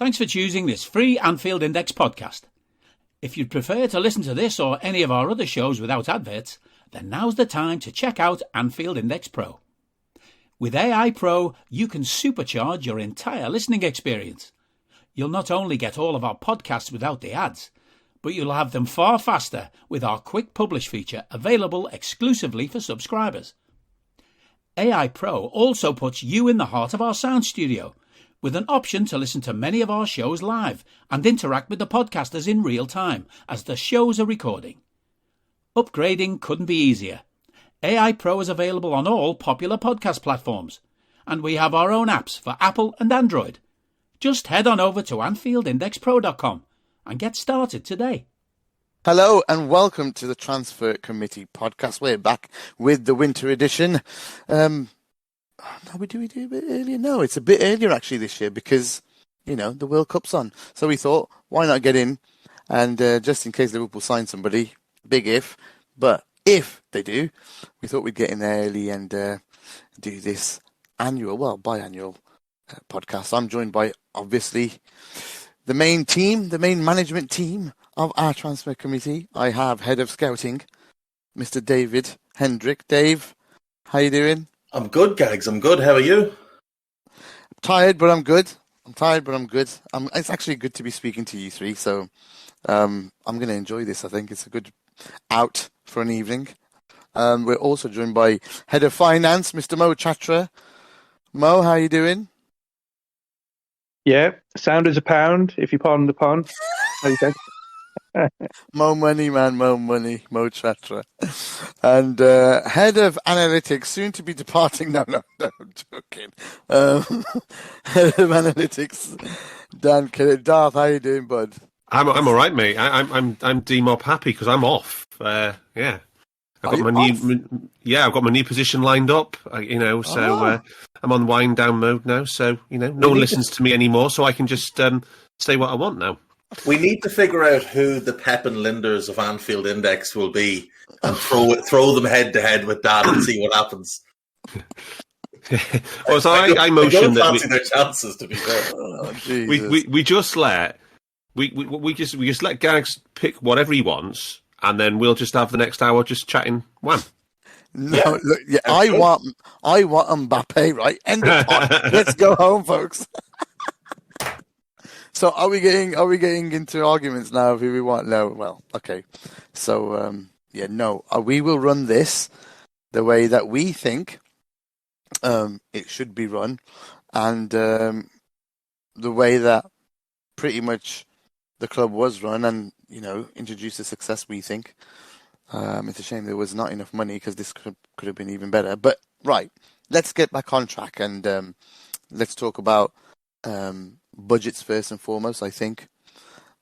Thanks for choosing this free Anfield Index podcast. If you'd prefer to listen to this or any of our other shows without adverts, then now's the time to check out Anfield Index Pro. With AI Pro, you can supercharge your entire listening experience. You'll not only get all of our podcasts without the ads, but you'll have them far faster with our quick publish feature available exclusively for subscribers. AI Pro also puts you in the heart of our sound studio, with an option to listen to many of our shows live and interact with the podcasters in real time as the shows are recording. Upgrading couldn't be easier. AI Pro is available on all popular podcast platforms, and we have our own apps for Apple and Android. Just head on over to AnfieldIndexPro.com and get started today. Hello and welcome to the Transfer Committee podcast. We're back with the winter edition. Do we do a bit earlier? No, it's a bit earlier actually this year because, the World Cup's on. So we thought, why not get in? And just in case Liverpool sign somebody, big if, but if they do, we thought we'd get in there early and do this biannual podcast. I'm joined by, obviously, the main management team of our Transfer Committee. I have Head of Scouting, Mr. David Hendrick. Dave, how you doing? I'm good, Gags. I'm good. How are you? Tired, but I'm good. It's actually good to be speaking to you three, so I'm going to enjoy this. I think it's a good out for an evening. We're also joined by Head of Finance, Mr. Mo Chatra. Mo, how are you doing? Yeah, sound as a pound, if you pardon the pun. Okay. Mo money, man, Mo money, Mo Chatra. And Head of Analytics, soon to be departing. No, I'm joking. Head of Analytics, Dan Kennett. Darth, how you doing, bud? I'm all right, mate. I'm D-Mob happy because I'm off. I've got my new position lined up. I'm on wind down mode now. So no one listens to me anymore, so I can just say what I want now. We need to figure out who the Pep and Linders of Anfield Index will be and throw them head to head with that and see what happens. Well, so I motion that fancy their chances, to be fair. We just let Gags pick whatever he wants, and then we'll just have the next hour just chatting. Wham. No, look, I want Mbappe, right? End of pod. Let's go home, folks. So are we getting into arguments now of who we want? No, well, okay. So we will run this the way that we think it should be run, and the way that pretty much the club was run, and introduced the success we think. It's a shame there was not enough money because this could have been even better. But right, let's get back on track and let's talk about budgets first and foremost. I think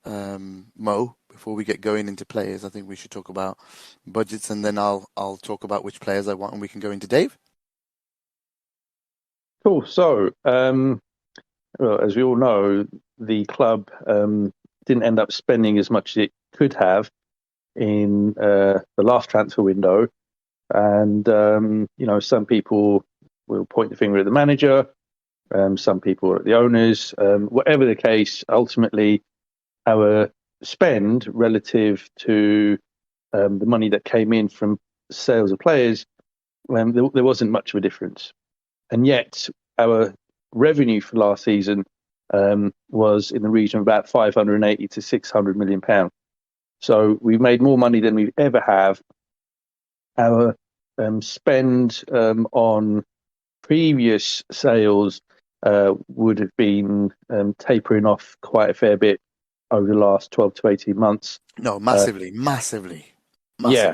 Mo, before we get going into players, I think we should talk about budgets, and then I'll talk about which players I want, and we can go into Dave. Cool. So, as we all know, the club didn't end up spending as much as it could have in the last transfer window, and some people will point the finger at the manager. Some people are at the owners. Whatever the case, ultimately, our spend relative to the money that came in from sales of players, there wasn't much of a difference. And yet, our revenue for last season was in the region of about 580 to 600 million pounds. So we've made more money than we've ever have. Our spend on previous sales would have been tapering off quite a fair bit over the last 12 to 18 months. No, massively. Yeah.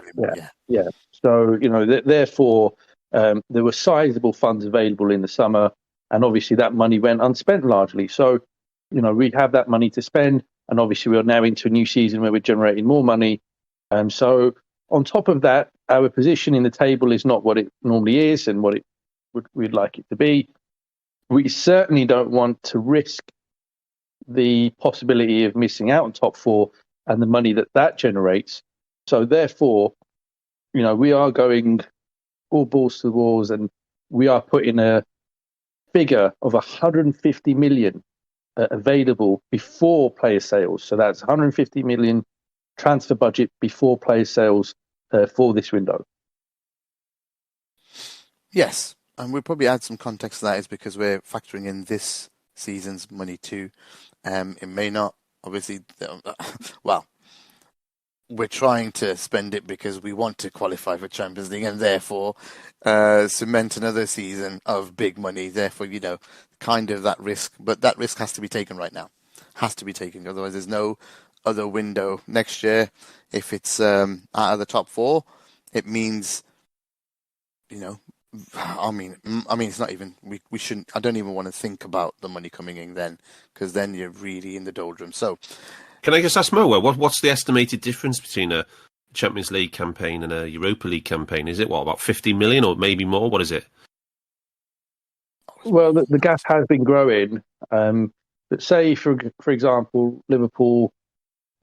So, therefore, there were sizable funds available in the summer, and obviously that money went unspent largely. So, we have that money to spend, and obviously we are now into a new season where we're generating more money. So on top of that, our position in the table is not what it normally is and what we'd like it to be. We certainly don't want to risk the possibility of missing out on top four and the money that generates. So therefore, we are going all balls to the walls, and we are putting a figure of 150 million available before player sales. So that's 150 million transfer budget before player sales for this window. Yes, and we'll probably add some context to that is because we're factoring in this season's money too. It may not, obviously, well, we're trying to spend it because we want to qualify for Champions League and therefore cement another season of big money. Therefore, kind of that risk. But that risk has to be taken right now. Has to be taken. Otherwise, there's no other window next year. If it's out of the top four, it means, I mean, it's not even, we shouldn't, I don't even want to think about the money coming in then, because then you're really in the doldrums. So, can I just ask Mo, what's the estimated difference between a Champions League campaign and a Europa League campaign? Is it, about 50 million or maybe more? What is it? Well, the gap has been growing. But say, for example, Liverpool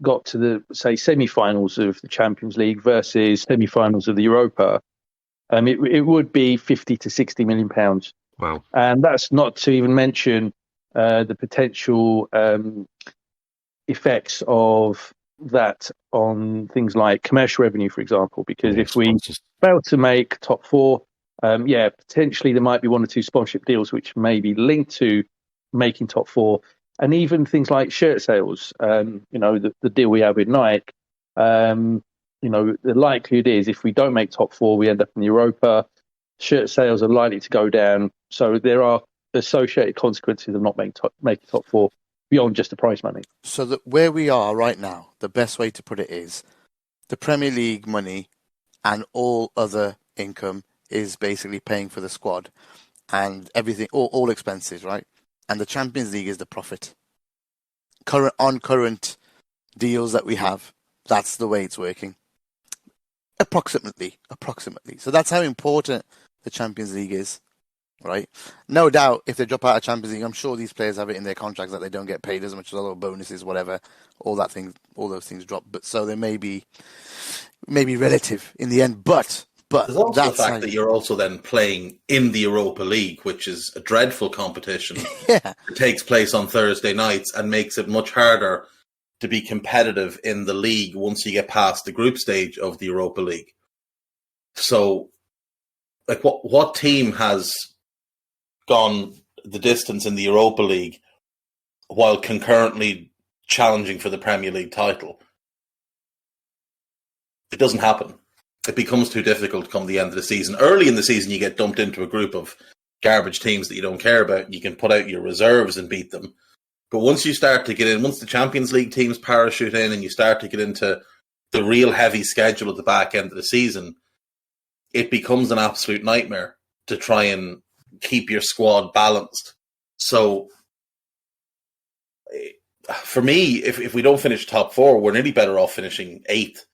got to the, say, semi-finals of the Champions League versus semi-finals of the Europa, it would be 50 to 60 million pounds. Wow. And that's not to even mention the potential effects of that on things like commercial revenue, for example, because if we fail to make top four, potentially there might be one or two sponsorship deals which may be linked to making top four, and even things like shirt sales. The deal we have with Nike, the likelihood is if we don't make top four, we end up in the Europa. Shirt sales are likely to go down, so there are associated consequences of not making top four beyond just the prize money. So that where we are right now, the best way to put it is the Premier League money and all other income is basically paying for the squad and everything, all expenses, right? And the Champions League is the profit. Current deals that we have, that's the way it's working. Approximately. So that's how important the Champions League is, right? No doubt, if they drop out of Champions League, I'm sure these players have it in their contracts that they don't get paid as much as other bonuses, whatever. All those things drop. But so they may be relative in the end. But there's also the fact that you're also then playing in the Europa League, which is a dreadful competition. Yeah, it takes place on Thursday nights and makes it much harder to be competitive in the league once you get past the group stage of the Europa League. So, like, what team has gone the distance in the Europa League while concurrently challenging for the Premier League title? It doesn't happen. It becomes too difficult come the end of the season. Early in the season, you get dumped into a group of garbage teams that you don't care about. You can put out your reserves and beat them. But once you start to get in, once the Champions League teams parachute in and you start to get into the real heavy schedule at the back end of the season, it becomes an absolute nightmare to try and keep your squad balanced. So, for me, if we don't finish top four, we're nearly better off finishing 8th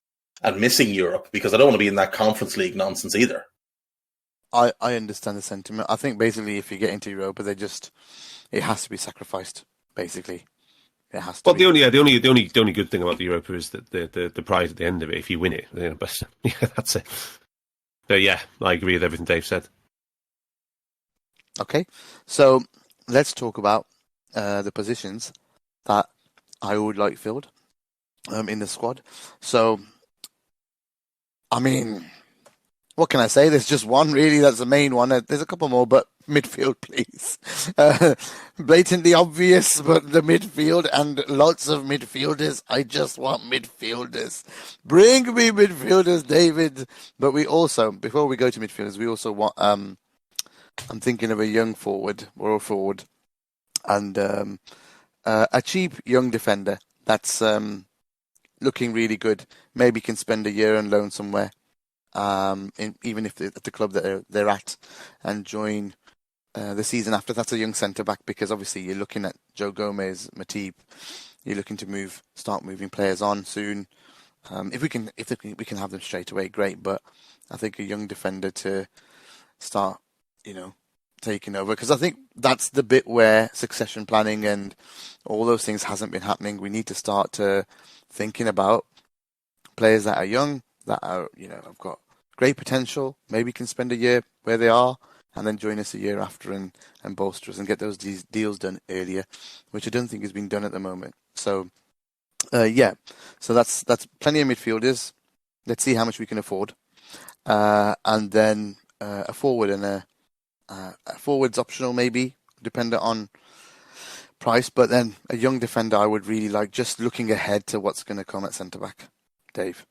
and missing Europe, because I don't want to be in that Conference League nonsense either. I understand the sentiment. I think basically if you get into Europa, it has to be sacrificed. Basically, it has to. Well, the only good thing about the Europa is that the prize at the end of it, if you win it. But yeah, that's it. But yeah, I agree with everything Dave said. Okay, so let's talk about the positions that I would like filled in the squad. So, I mean, what can I say? There's just one, really. That's the main one. There's a couple more, but midfield, please. Blatantly obvious, but the midfield and lots of midfielders. I just want midfielders. Bring me midfielders, David. But we also, before we go to midfielders, we also want, I'm thinking of a young forward, or a forward, and a cheap young defender that's looking really good. Maybe can spend a year on loan somewhere. Even if at the club that they're at, and join the season after. That's a young centre back, because obviously you're looking at Joe Gomez, Matip. You're looking to start moving players on soon. If we can have them straight away, great. But I think a young defender to start, taking over, because I think that's the bit where succession planning and all those things hasn't been happening. We need to start to thinking about players that are young, that are, have got great potential, maybe can spend a year where they are and then join us a year after and bolster us and get those deals done earlier, which I don't think has been done at the moment. So, so that's plenty of midfielders. Let's see how much we can afford, and then a forward and a forward's optional maybe, dependent on price. But then a young defender I would really like, just looking ahead to what's going to come at centre back. Dave,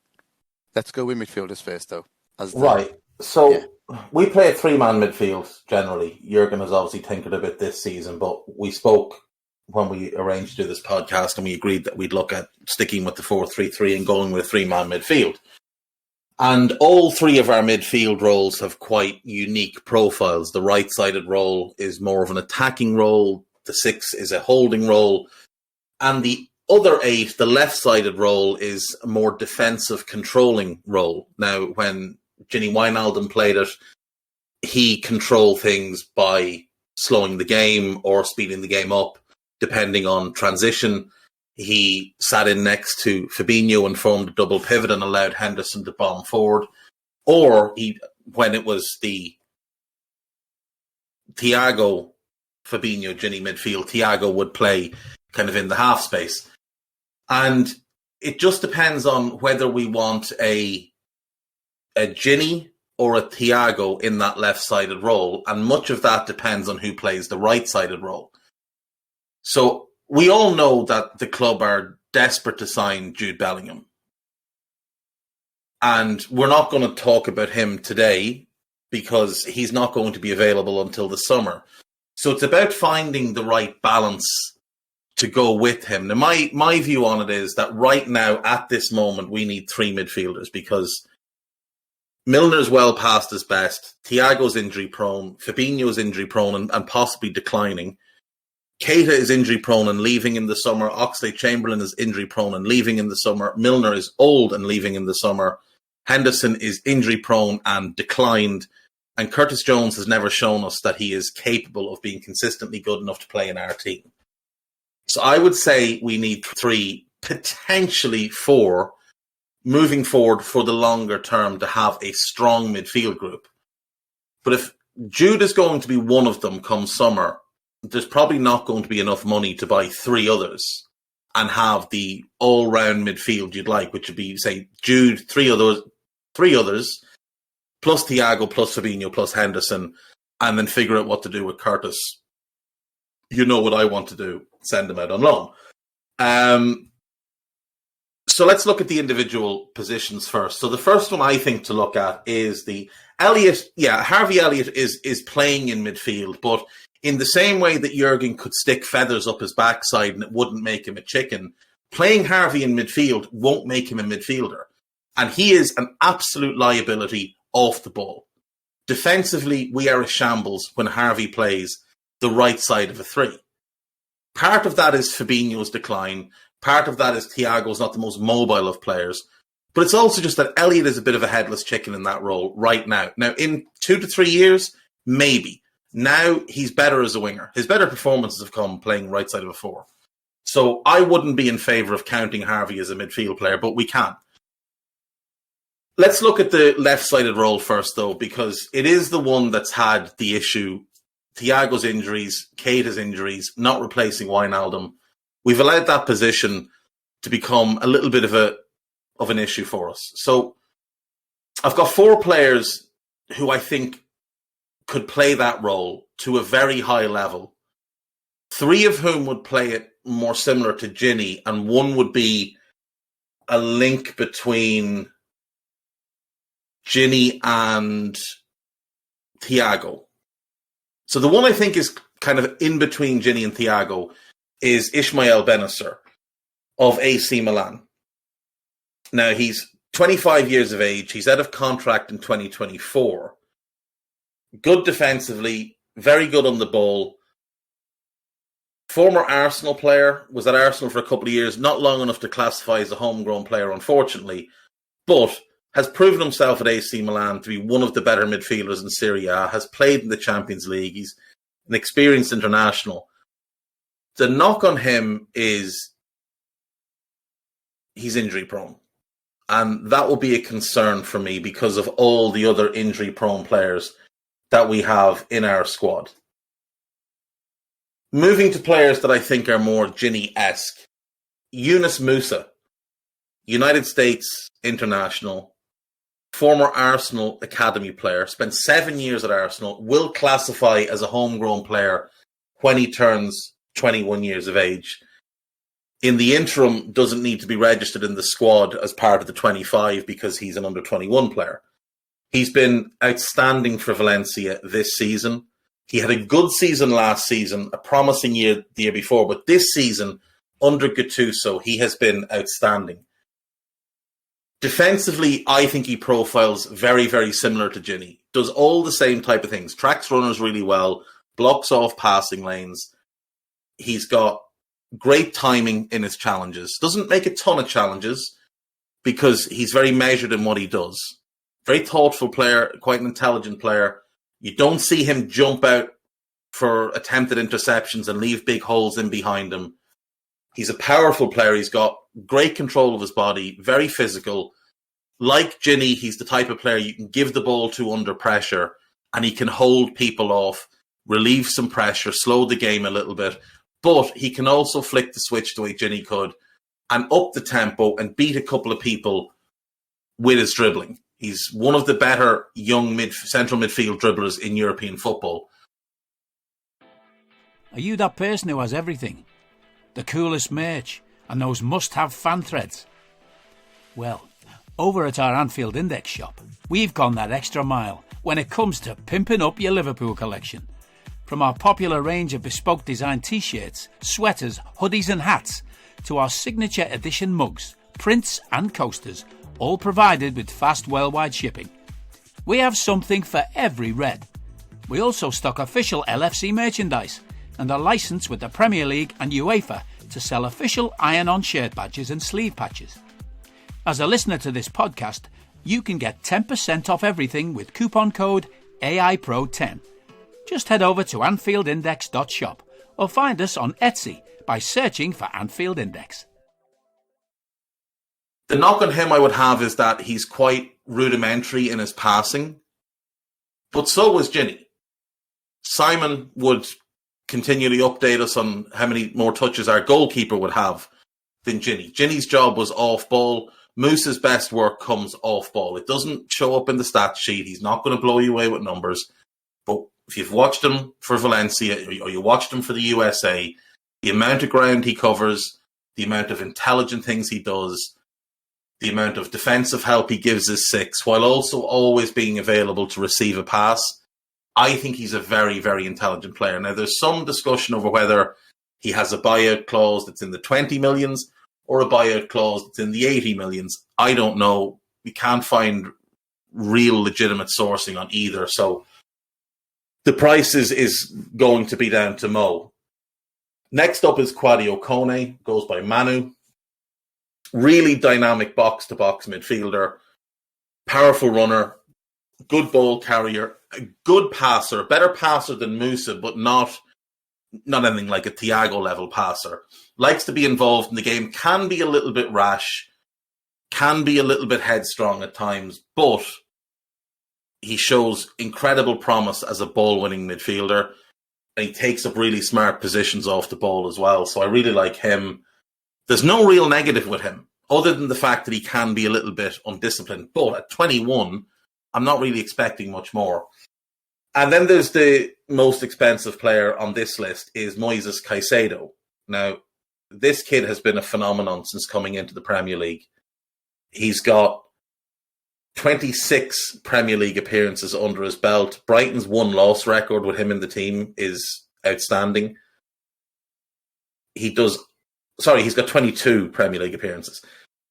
let's go with midfielders first, though. Right. So we play a 3-man midfield generally. Jurgen has obviously tinkered a bit this season, but we spoke when we arranged to do this podcast, and we agreed that we'd look at sticking with the 4-3-3 and going with a 3-man midfield. And all three of our midfield roles have quite unique profiles. The right-sided role is more of an attacking role. The 6 is a holding role. And the other 8, the left-sided role, is a more defensive, controlling role. Now, when Gini Wijnaldum played it, he controlled things by slowing the game or speeding the game up, depending on transition. He sat in next to Fabinho and formed a double pivot and allowed Henderson to bomb forward. Or when it was the Thiago, Fabinho, Gini midfield, Thiago would play kind of in the half space. And it just depends on whether we want a Gini or a Thiago in that left-sided role. And much of that depends on who plays the right-sided role. So we all know that the club are desperate to sign Jude Bellingham. And we're not going to talk about him today because he's not going to be available until the summer. So it's about finding the right balance to go with him. Now, my view on it is that right now, at this moment, we need 3 midfielders because Milner's well past his best, Thiago's injury-prone, Fabinho's injury-prone and possibly declining. Keita is injury-prone and leaving in the summer. Oxlade-Chamberlain is injury-prone and leaving in the summer. Milner is old and leaving in the summer. Henderson is injury-prone and declined. And Curtis Jones has never shown us that he is capable of being consistently good enough to play in our team. So I would say we need 3, potentially 4, moving forward for the longer term to have a strong midfield group. But if Jude is going to be one of them come summer, there's probably not going to be enough money to buy 3 others and have the all-round midfield you'd like, which would be, say, Jude, 3 others, plus Thiago, plus Fabinho, plus Henderson, and then figure out what to do with Curtis. You know what I want to do, send him out on loan. So let's look at the individual positions first. So the first one I think to look at is the Elliott. Yeah, Harvey Elliott is playing in midfield, but in the same way that Jurgen could stick feathers up his backside and it wouldn't make him a chicken, playing Harvey in midfield won't make him a midfielder. And he is an absolute liability off the ball. Defensively, we are a shambles when Harvey plays the right side of a 3. Part of that is Fabinho's decline. Part of that is Thiago's not the most mobile of players. But it's also just that Elliott is a bit of a headless chicken in that role right now. Now, in 2 to 3 years, maybe. Now he's better as a winger. His better performances have come playing right side of a 4. So I wouldn't be in favour of counting Harvey as a midfield player, but we can. Let's look at the left-sided role first, though, because it is the one that's had the issue. Thiago's injuries, Keita's injuries, not replacing Wijnaldum. We've allowed that position to become a little bit of an issue for us. So I've got 4 players who I think could play that role to a very high level, 3 of whom would play it more similar to Gini, and 1 would be a link between Gini and Thiago. So the one I think is kind of in between Gini and Thiago is Ismail Benacer of AC Milan. Now, he's 25 years of age. He's out of contract in 2024. Good defensively, very good on the ball. Former Arsenal player, was at Arsenal for a couple of years, not long enough to classify as a homegrown player, unfortunately, but has proven himself at AC Milan to be one of the better midfielders in Serie A, has played in the Champions League. He's an experienced international. The knock on him is he's injury prone. And that will be a concern for me because of all the other injury prone players that we have in our squad. Moving to players that I think are more Ginny-esque. Yunus Musa, United States international, former Arsenal academy player, spent 7 years at Arsenal, will classify as a homegrown player when he turns 21 years of age. In the interim, doesn't need to be registered in the squad as part of the 25 because he's an under-21 player. He's been outstanding for Valencia this season. He had a good season last season, a promising year the year before, but this season, under Gattuso, he has been outstanding. Defensively, I think he profiles very, very similar to Ginny. Does all the same type of things. Tracks runners really well, blocks off passing lanes. He's got great timing in his challenges. Doesn't make a ton of challenges because he's very measured in what he does. Very thoughtful player, quite an intelligent player. You don't see him jump out for attempted interceptions and leave big holes in behind him. He's a powerful player. He's got great control of his body, very physical. Like Ginny, he's the type of player you can give the ball to under pressure and he can hold people off, relieve some pressure, slow the game a little bit. But he can also flick the switch the way Ginny could and up the tempo and beat a couple of people with his dribbling. He's one of the better young central midfield dribblers in European football. Are you that person who has everything? The coolest merch and those must-have fan threads? Well, over at our Anfield Index shop, we've gone that extra mile when it comes to pimping up your Liverpool collection. From our popular range of bespoke design t-shirts, sweaters, hoodies and hats, to our signature edition mugs, prints and coasters, all provided with fast worldwide shipping. We have something for every red. We also stock official LFC merchandise and are licensed with the Premier League and UEFA to sell official iron-on shirt badges and sleeve patches. As a listener to this podcast, you can get 10% off everything with coupon code AIPRO10. Just head over to AnfieldIndex.shop or find us on Etsy by searching for Anfield Index. The knock on him I would have is that he's quite rudimentary in his passing, but so was Ginny. Simon would continually update us on how many more touches our goalkeeper would have than Ginny. Ginny's job was off ball. Moose's best work comes off ball. It doesn't show up in the stat sheet. He's not going to blow you away with numbers. But if you've watched him for Valencia or you watched him for the USA, the amount of ground he covers, the amount of intelligent things he does, the amount of defensive help he gives his six, while also always being available to receive a pass, I think he's a very, very intelligent player. Now, there's some discussion over whether he has a buyout clause that's in the 20 millions or a buyout clause that's in the 80 millions. I don't know. We can't find real legitimate sourcing on either. So the price is going to be down to Mo. Next up is Kwadio Kone, goes by Manu. Really dynamic box-to-box midfielder, powerful runner, good ball carrier, a good passer, better passer than Musa, but not anything like a Thiago level passer. Likes to be involved in the game, can be a little bit rash, can be a little bit headstrong at times, but he shows incredible promise as a ball-winning midfielder, and he takes up really smart positions off the ball as well. So I really like him. There's no real negative with him, other than the fact that he can be a little bit undisciplined. But at 21, I'm not really expecting much more. And then there's the most expensive player on this list is Moises Caicedo. Now, this kid has been a phenomenon since coming into the Premier League. He's got 26 Premier League appearances under his belt. Brighton's one-loss record with him in the team is outstanding. He's got 22 Premier League appearances.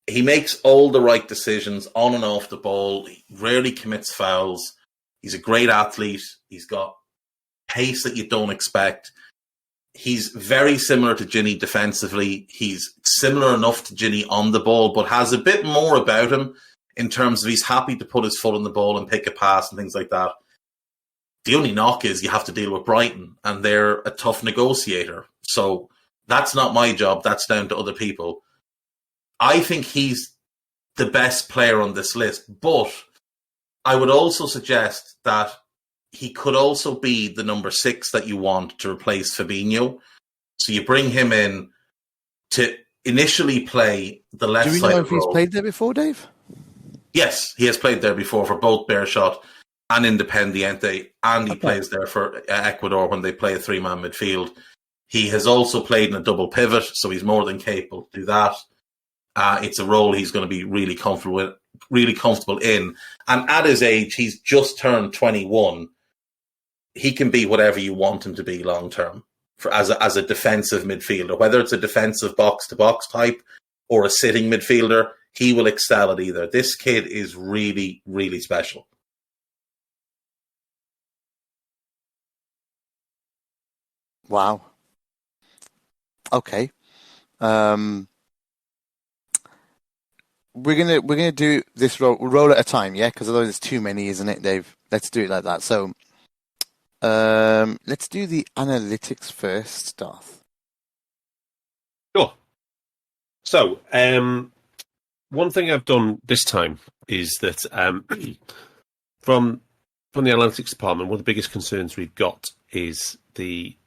He makes all the right decisions on and off the ball. He rarely commits fouls. He's a great athlete. He's got pace that you don't expect. He's very similar to Ginny defensively. He's similar enough to Ginny on the ball, but has a bit more about him in terms of he's happy to put his foot on the ball and pick a pass and things like that. The only knock is you have to deal with Brighton, and they're a tough negotiator. So that's not my job. That's down to other people. I think he's the best player on this list, but I would also suggest that he could also be the number 6 that you want to replace Fabinho. So you bring him in to initially play the left side. Do we know if he's played there before, Dave? Yes, he has played there before for both Beerschot and Independiente, and he plays there for Ecuador when they play a 3-man midfield. He has also played in a double pivot, so he's more than capable to do that. It's a role he's going to be really comfortable in. And at his age, he's just turned 21. He can be whatever you want him to be long term as a defensive midfielder, whether it's a defensive box to box type or a sitting midfielder. He will excel at either. This kid is really, really special. Wow. Okay. We're gonna do this roll at a time, yeah? Because otherwise it's too many, isn't it, Dave? Let's do it like that. So, let's do the analytics first, Darth. Sure. So, one thing I've done this time is that from the analytics department, one of the biggest concerns we've got is the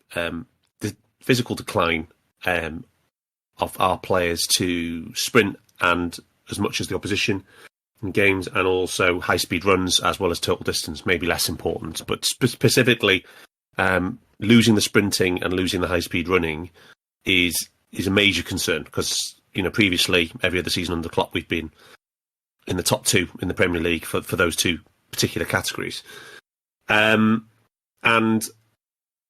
physical decline of our players to sprint and as much as the opposition in games, and also high-speed runs as well as total distance, maybe less important. But specifically, losing the sprinting and losing the high-speed running is a major concern because, previously, every other season under the clock, we've been in the top 2 in the Premier League for those 2 particular categories. And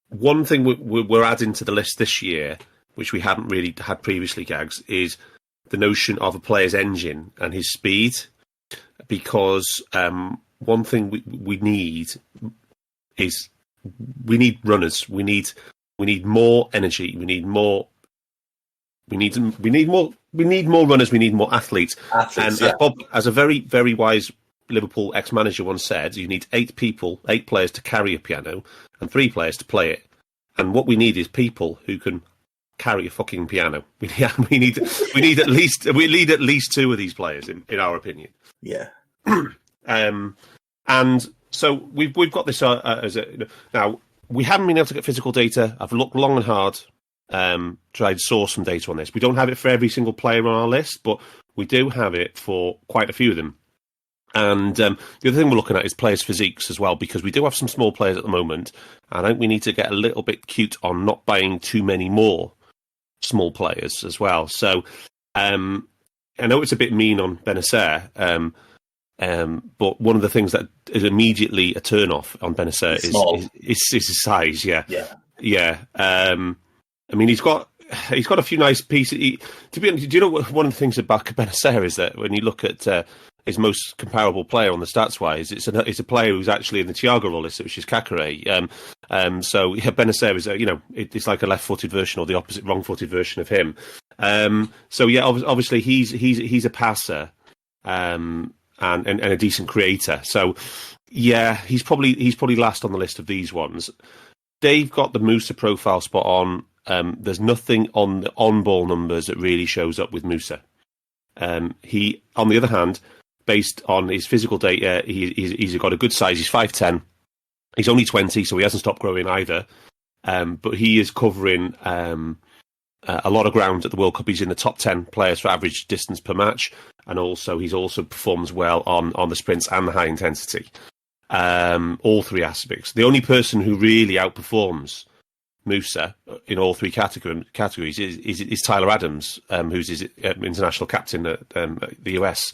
one thing we're adding to the list this year, which we hadn't really had previously, Gags, is the notion of a player's engine and his speed. Because one thing we need is we need runners. We need more energy. We need more runners. We need more athletes. And yeah. Bob, as a very, very wise Liverpool ex-manager once said, you need 8 players to carry a piano and 3 players to play it. And what we need is people who can carry a fucking piano. We need at least 2 of these players in our opinion. Yeah. And so we've got this now. We haven't been able to get physical data. I've looked long and hard, tried to source some data on this. We don't have it for every single player on our list, but we do have it for quite a few of them. And the other thing we're looking at is players' physiques as well, because we do have some small players at the moment. And I think we need to get a little bit cute on not buying too many more small players as well. So I know it's a bit mean on Benacer, but one of the things that is immediately a turn-off on Benacer is his size. Yeah. I mean, he's got a few nice pieces. To be honest, do you know what, one of the things about Benacer is that when you look at his most comparable player on the stats-wise, it's a player who's actually in the Thiago role, which is Kakare. So Benacer is it's like a left-footed version or the opposite wrong-footed version of him. So yeah, obviously he's a passer and a decent creator. So yeah, he's probably last on the list of these ones. Dave got the Musa profile spot on. There's nothing on the on-ball numbers that really shows up with Musa. He, on the other hand, based on his physical data, he's got a good size. He's 5'10". He's only 20, so he hasn't stopped growing either. But he is covering a lot of ground at the World Cup. He's in the top 10 players for average distance per match, and he also performs well on the sprints and the high intensity. All 3 aspects. The only person who really outperforms Musa in all 3 categories is Tyler Adams, who's his international captain at the US.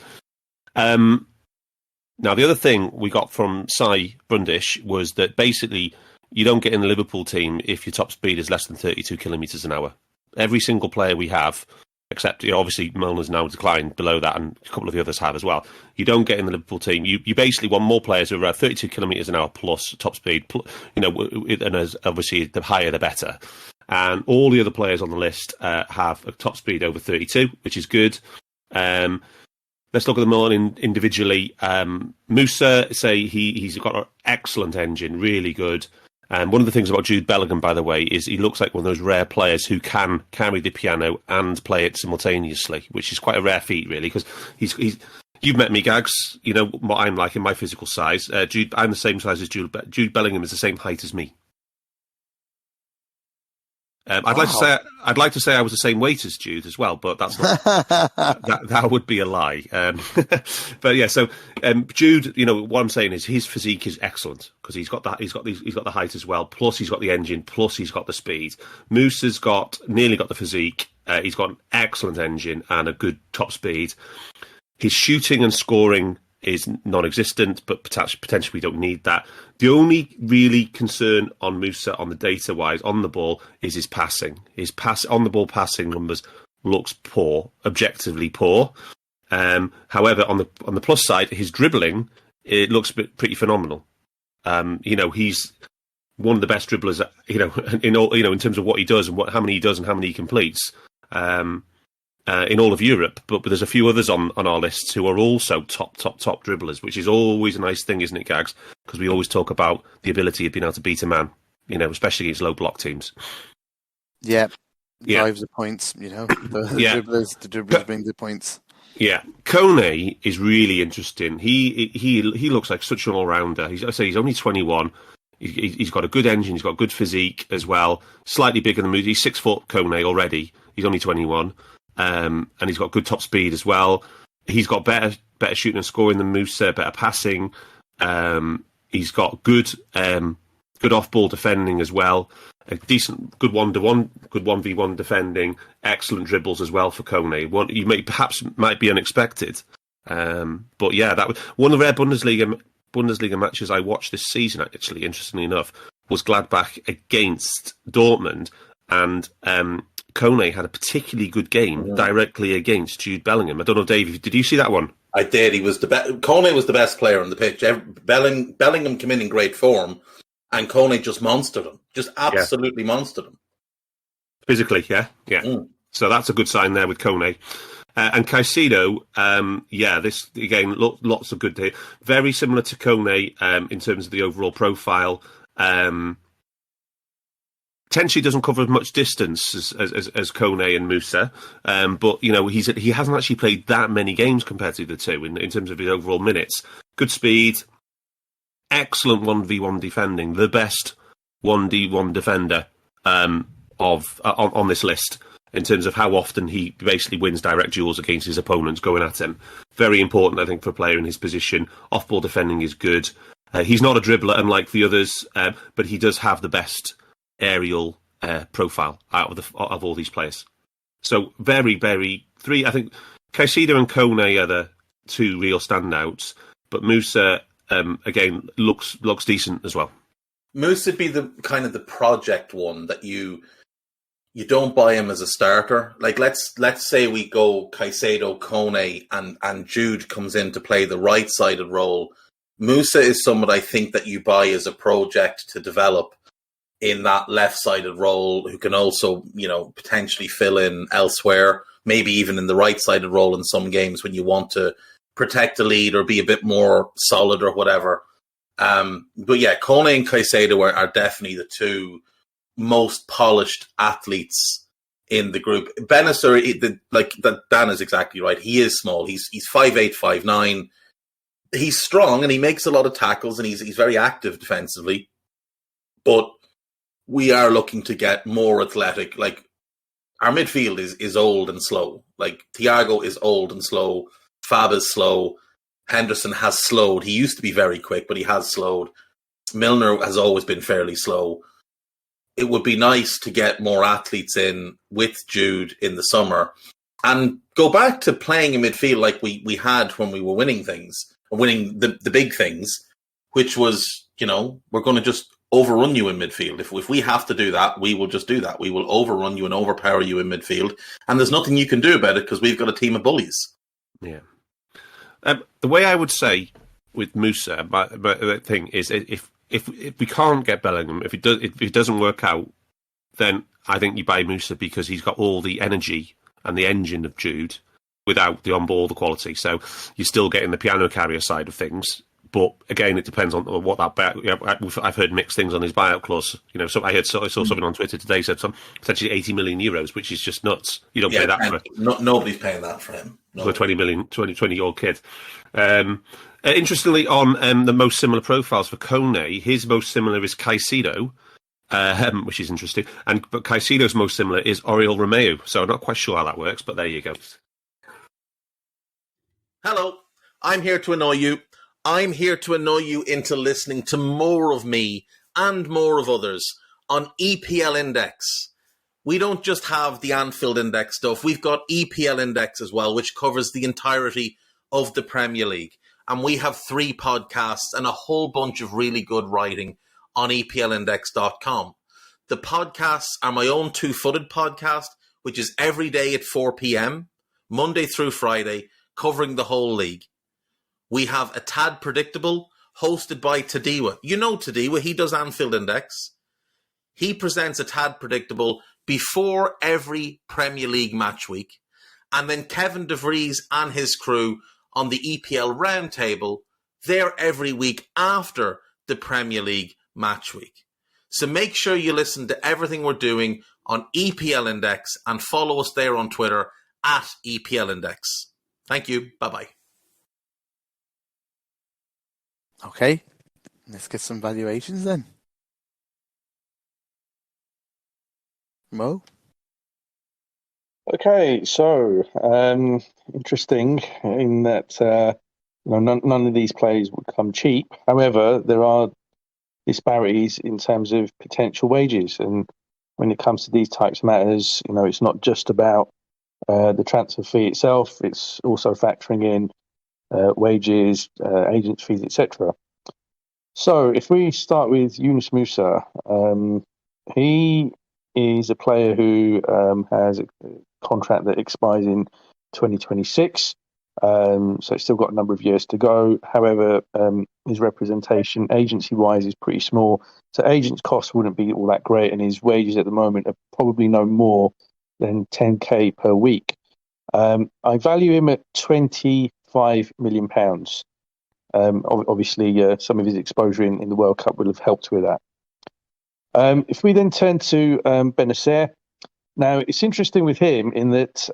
Now, the other thing we got from Cy Brundish was that basically you don't get in the Liverpool team if your top speed is less than 32 kilometres an hour. Every single player we have, except obviously Milner's now declined below that, and a couple of the others have as well. You don't get in the Liverpool team. You basically want more players who are 32 kilometres an hour plus top speed. And as obviously the higher the better. And all the other players on the list have a top speed over 32, which is good. Let's look at them all individually. Musa, he's got an excellent engine, really good. And one of the things about Jude Bellingham, by the way, is he looks like one of those rare players who can carry the piano and play it simultaneously, which is quite a rare feat, really, because he's You've met me, Gags. You know what I'm like in my physical size. Jude, I'm the same size as Jude. Jude Bellingham is the same height as me. I'd like to say I was the same weight as Jude as well, but that's not that would be a lie. But yeah, so Jude, you know what I'm saying is his physique is excellent because he's got the height as well. Plus he's got the engine. Plus he's got the speed. Musa's nearly got the physique. He's got an excellent engine and a good top speed. His shooting and scoring is non-existent, but potentially we don't need that. The only really concern on Musa on the data-wise, on the ball, is his passing. His on-the-ball passing numbers looks poor, objectively poor. However, on the plus side, his dribbling, it looks pretty phenomenal. He's one of the best dribblers, in terms of what he does and how many he does and how many he completes. In all of Europe, but there's a few others on our lists who are also top dribblers, which is always a nice thing, isn't it, Gags? Because we always talk about the ability of being able to beat a man, especially against low block teams. Yeah, drives the points, the dribblers bring the points. Yeah, Kone is really interesting. He looks like such an all-rounder. He's only 21. He's got a good engine. He's got good physique as well. Slightly bigger than Moody. He's 6 foot Kone already. He's only 21. And he's got good top speed as well. He's got better shooting and scoring than Musa, better passing. He's got good off-ball defending as well. A decent, good 1-to-1, good 1v1 defending. Excellent dribbles as well for Kone. Might be unexpected. But yeah, that was one of the rare Bundesliga matches I watched this season. Actually, interestingly enough, was Gladbach against Dortmund, and Kone had a particularly good game directly against Jude Bellingham. I don't know, Dave, did you see that one? I did. Kone was the best player on the pitch. Bellingham came in great form, and Kone just monstered him. Just absolutely monstered him. Physically, yeah. So that's a good sign there with Kone. And Caicedo, this again, lots of good. Very similar to Kone in terms of the overall profile. Potentially doesn't cover as much distance as Kone and Musa, but he hasn't actually played that many games compared to the two in terms of his overall minutes. Good speed, excellent 1v1 defending, the best 1v1 defender on this list in terms of how often he basically wins direct duels against his opponents going at him. Very important, I think, for a player in his position. Off-ball defending is good. He's not a dribbler, unlike the others, but he does have the best aerial profile out of all these players. So very, very I think Caicedo and Kone are the two real standouts, but Musa again looks decent as well. Musa would be the kind of the project one that you don't buy him as a starter. Like let's say we go Caicedo, Kone, and Jude comes in to play the right-sided role. Musa is someone I think that you buy as a project to develop in that left-sided role, who can also, potentially fill in elsewhere, maybe even in the right-sided role in some games when you want to protect the lead or be a bit more solid or whatever. But yeah, Kone and Caicedo are definitely the two most polished athletes in the group. Benacer, Dan is exactly right. He is small. He's 5'8", 5'9". He's strong and he makes a lot of tackles and he's very active defensively. But we are looking to get more athletic. Like, our midfield is old and slow. Like, Thiago is old and slow. Fab is slow. Henderson has slowed. He used to be very quick, but he has slowed. Milner has always been fairly slow. It would be nice to get more athletes in with Jude in the summer and go back to playing in midfield like we had when we were winning the big things, which was, we're going to just overrun you in midfield. If we have to do that, we will just do that. We will overrun you and overpower you in midfield. And there's nothing you can do about it because we've got a team of bullies. Yeah. The way I would say with Musa, my thing is, if we can't get Bellingham, if it doesn't work out, then I think you buy Musa because he's got all the energy and the engine of Jude without the on-ball, the quality. So you're still getting the piano carrier side of things. But again, it depends on what that buyout. I've heard mixed things on his buyout clause. So I saw something on Twitter today said potentially €80 million, which is just nuts. You don't pay that for it. Nobody's paying that for him. for a 20-year-old kid. Interestingly, on the most similar profiles for Kone, his most similar is Caicedo, which is interesting. But Caicedo's most similar is Oriol Romeu. So I'm not quite sure how that works, but there you go. Hello, I'm here to annoy you. I'm here to annoy you into listening to more of me and more of others on EPL Index. We don't just have the Anfield Index stuff. We've got EPL Index as well, which covers the entirety of the Premier League. And we have 3 podcasts and a whole bunch of really good writing on EPLindex.com. The podcasts are my own Two-Footed podcast, which is every day at 4 p.m., Monday through Friday, covering the whole league. We have A Tad Predictable, hosted by too.The. You know too.The, he does Anfield Index. He presents A Tad Predictable before every Premier League match week. And then Kevin De Vries and his crew on the EPL Roundtable, they're every week after the Premier League match week. So make sure you listen to everything we're doing on EPL Index and follow us there on Twitter at EPL Index. Thank you. Bye-bye. Okay, let's get some valuations then. Mo? Okay, so interesting in that none of these players would come cheap. However, there are disparities in terms of potential wages, and when it comes to these types of matters, it's not just about the transfer fee itself; it's also factoring in wages, agents' fees, etc. So, if we start with Yunus Musa, he is a player who has a contract that expires in 2026. So it's still got a number of years to go. However, his representation agency-wise is pretty small. So agent's costs wouldn't be all that great, and his wages at the moment are probably no more than 10k per week. I value him at £25 million. Obviously, some of his exposure in the World Cup will have helped with that. If we then turn to Benacer, now it's interesting with him in that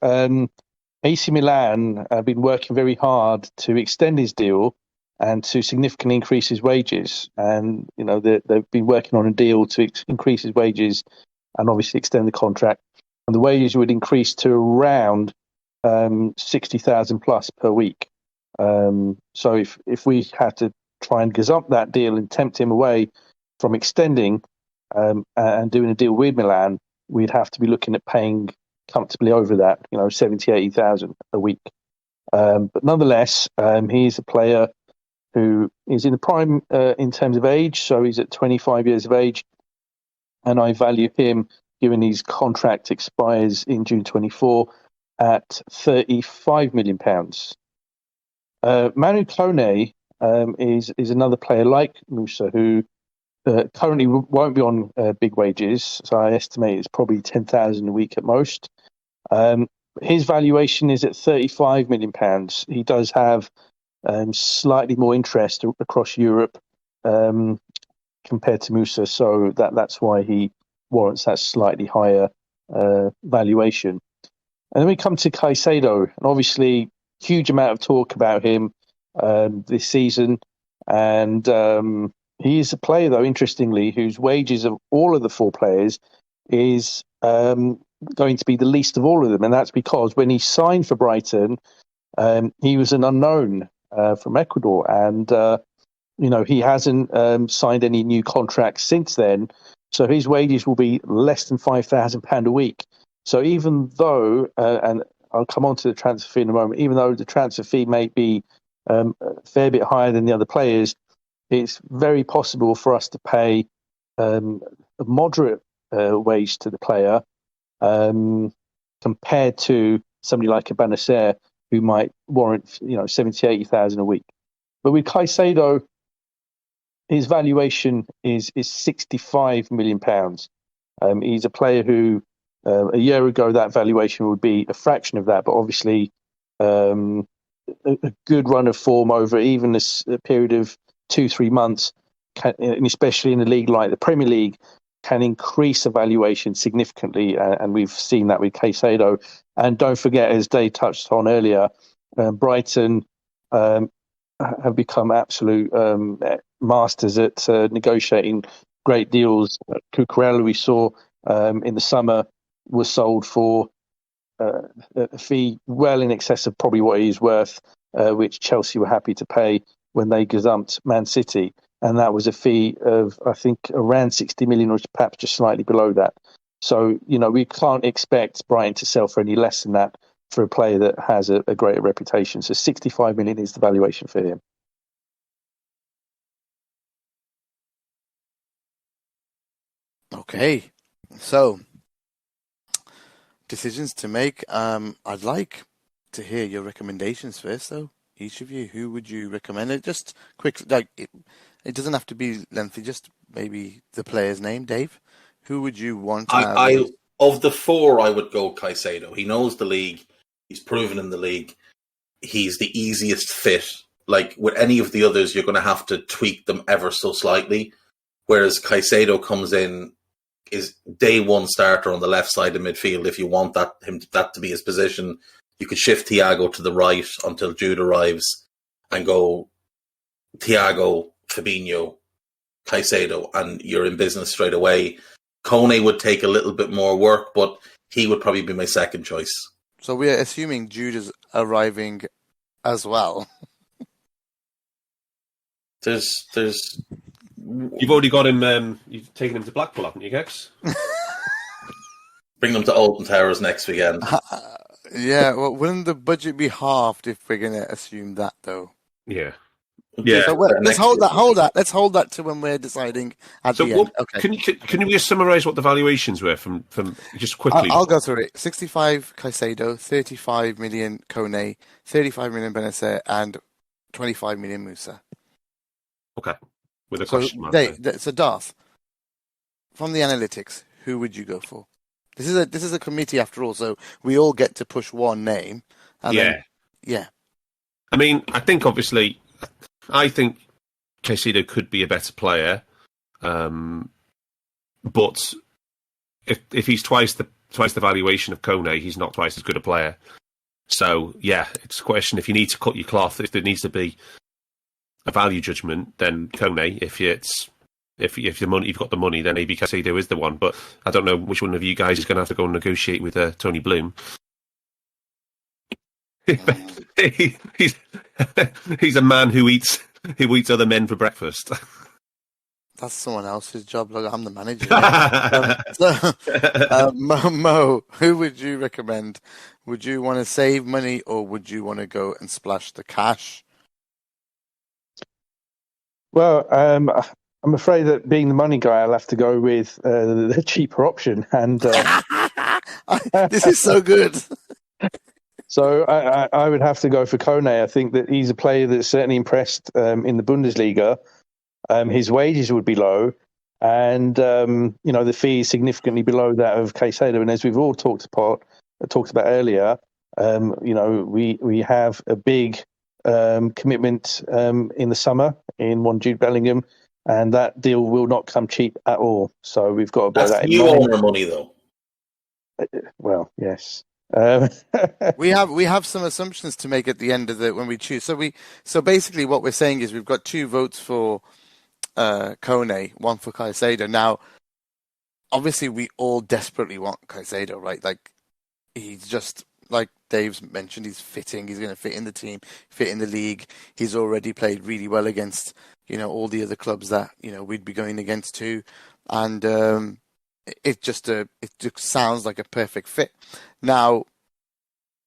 AC Milan have been working very hard to extend his deal and to significantly increase his wages. And, they've been working on a deal to increase his wages and obviously extend the contract. And the wages would increase to around 60,000 plus per week. So if we had to try and gazump that deal and tempt him away from extending and doing a deal with Milan, we'd have to be looking at paying comfortably over that, 70, 80,000 a week. But nonetheless, he's a player who is in the prime in terms of age. So he's at 25 years of age. And I value him, given his contract expires in June 24, at £35 million. Manu Kone is another player like Musa who currently won't be on big wages, so I estimate it's probably 10,000 a week at most. His valuation is at £35 million. He does have slightly more interest across Europe compared to Musa, so that's why he warrants that slightly higher valuation. And then we come to Caicedo, and obviously huge amount of talk about him this season, and he is a player, though, interestingly, whose wages of all of the 4 players is going to be the least of all of them. And that's because when he signed for Brighton, he was an unknown from Ecuador. And, he hasn't signed any new contracts since then. So his wages will be less than £5,000 a week. So even though, and I'll come on to the transfer fee in a moment, even though the transfer fee may be a fair bit higher than the other players, it's very possible for us to pay a moderate wage to the player compared to somebody like a Benacer who might warrant 70, 80,000 a week. But with Caicedo, his valuation is £65 million. He's a player who a year ago that valuation would be a fraction of that, but obviously a good run of form over even a period of 2-3 months, and especially in a league like the Premier League, can increase a valuation significantly, and we've seen that with Caicedo. And don't forget, as Dave touched on earlier, Brighton have become absolute masters at negotiating great deals. Cucurella, we saw in the summer, was sold for a fee well in excess of probably what he's worth, which Chelsea were happy to pay when they gazumped Man City. And that was a fee of, I think, around 60 million, or perhaps just slightly below that. So, we can't expect Brighton to sell for any less than that for a player that has a greater reputation. So 65 million is the valuation for him. Okay. So, decisions to make. I'd like to hear your recommendations first, though. Each of you, who would you recommend? It just quick, it doesn't have to be lengthy. Just maybe the player's name, Dave. Who would you want to have? Of the four, I would go Caicedo. He knows the league. He's proven in the league. He's the easiest fit. Like with any of the others, you're going to have to tweak them ever so slightly. Whereas Caicedo comes in, is day one starter on the left side of midfield. If you want that to be his position, you could shift Thiago to the right until Jude arrives and go Thiago, Fabinho, Caicedo, and you're in business straight away. Kone would take a little bit more work, but he would probably be my second choice. So we're assuming Jude is arriving as well. There's. You've already got him. You've taken him to Blackpool, haven't you, Gags? Bring them to Alton Towers next weekend. Yeah, well, wouldn't the budget be halved if we're going to assume that, though? Yeah. Yeah. So let's hold that. Let's hold that to when we're deciding at the end. Okay. Can you just summarise what the valuations were from just quickly? I'll go through it. 65 Caicedo, 35 million Kone, 35 million Benacer, and 25 million Musa. Okay. With a question mark. So Darth, from the analytics, who would you go for? This is a committee after all, so we all get to push one name. And yeah. I mean, I think Caicedo could be a better player, but if he's twice the valuation of Kone, he's not twice as good a player. So yeah, it's a question. If you need to cut your cloth, if there needs to be a value judgment, then Kone. If you've got the money, then maybe Caicedo is the one. But I don't know which one of you guys is going to have to go and negotiate with Tony Bloom. He's a man who eats other men for breakfast. That's someone else's job. Look, I'm the manager. Mo, who would you recommend? Would you want to save money, or would you want to go and splash the cash? Well, I'm afraid that being the money guy, I'll have to go with the cheaper option. And this is so good. So I would have to go for Kone. I think that he's a player that's certainly impressed in the Bundesliga. His wages would be low, and the fee is significantly below that of Caicedo. And as we've all talked about earlier, we have a big commitment in the summer in one Jude Bellingham, and that deal will not come cheap at all. So we've got to bear that in mind. You own our money, though. Well, yes. We have some assumptions to make at the end of when we choose. So basically, what we're saying is we've got 2 votes for Kone, 1 for Caicedo. Now, obviously, we all desperately want Caicedo, right? Like he's just like Dave's mentioned. He's fitting. He's going to fit in the team, fit in the league. He's already played really well against all the other clubs that we'd be going against too, and it just sounds like a perfect fit. Now,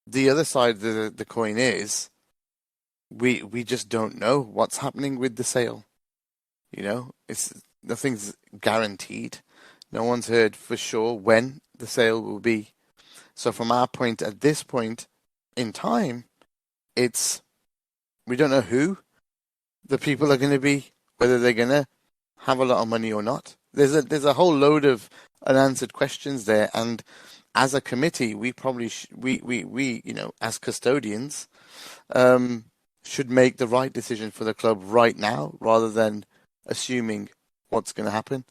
the other side of the coin is we just don't know what's happening with the sale. Nothing's guaranteed. No one's heard for sure when the sale will be. So from our point, at this point in time, we don't know who the people are going to be, whether they're going to have a lot of money or not. There's a whole load of unanswered questions there, and as a committee, we probably we as custodians should make the right decision for the club right now, rather than assuming what's going to happen.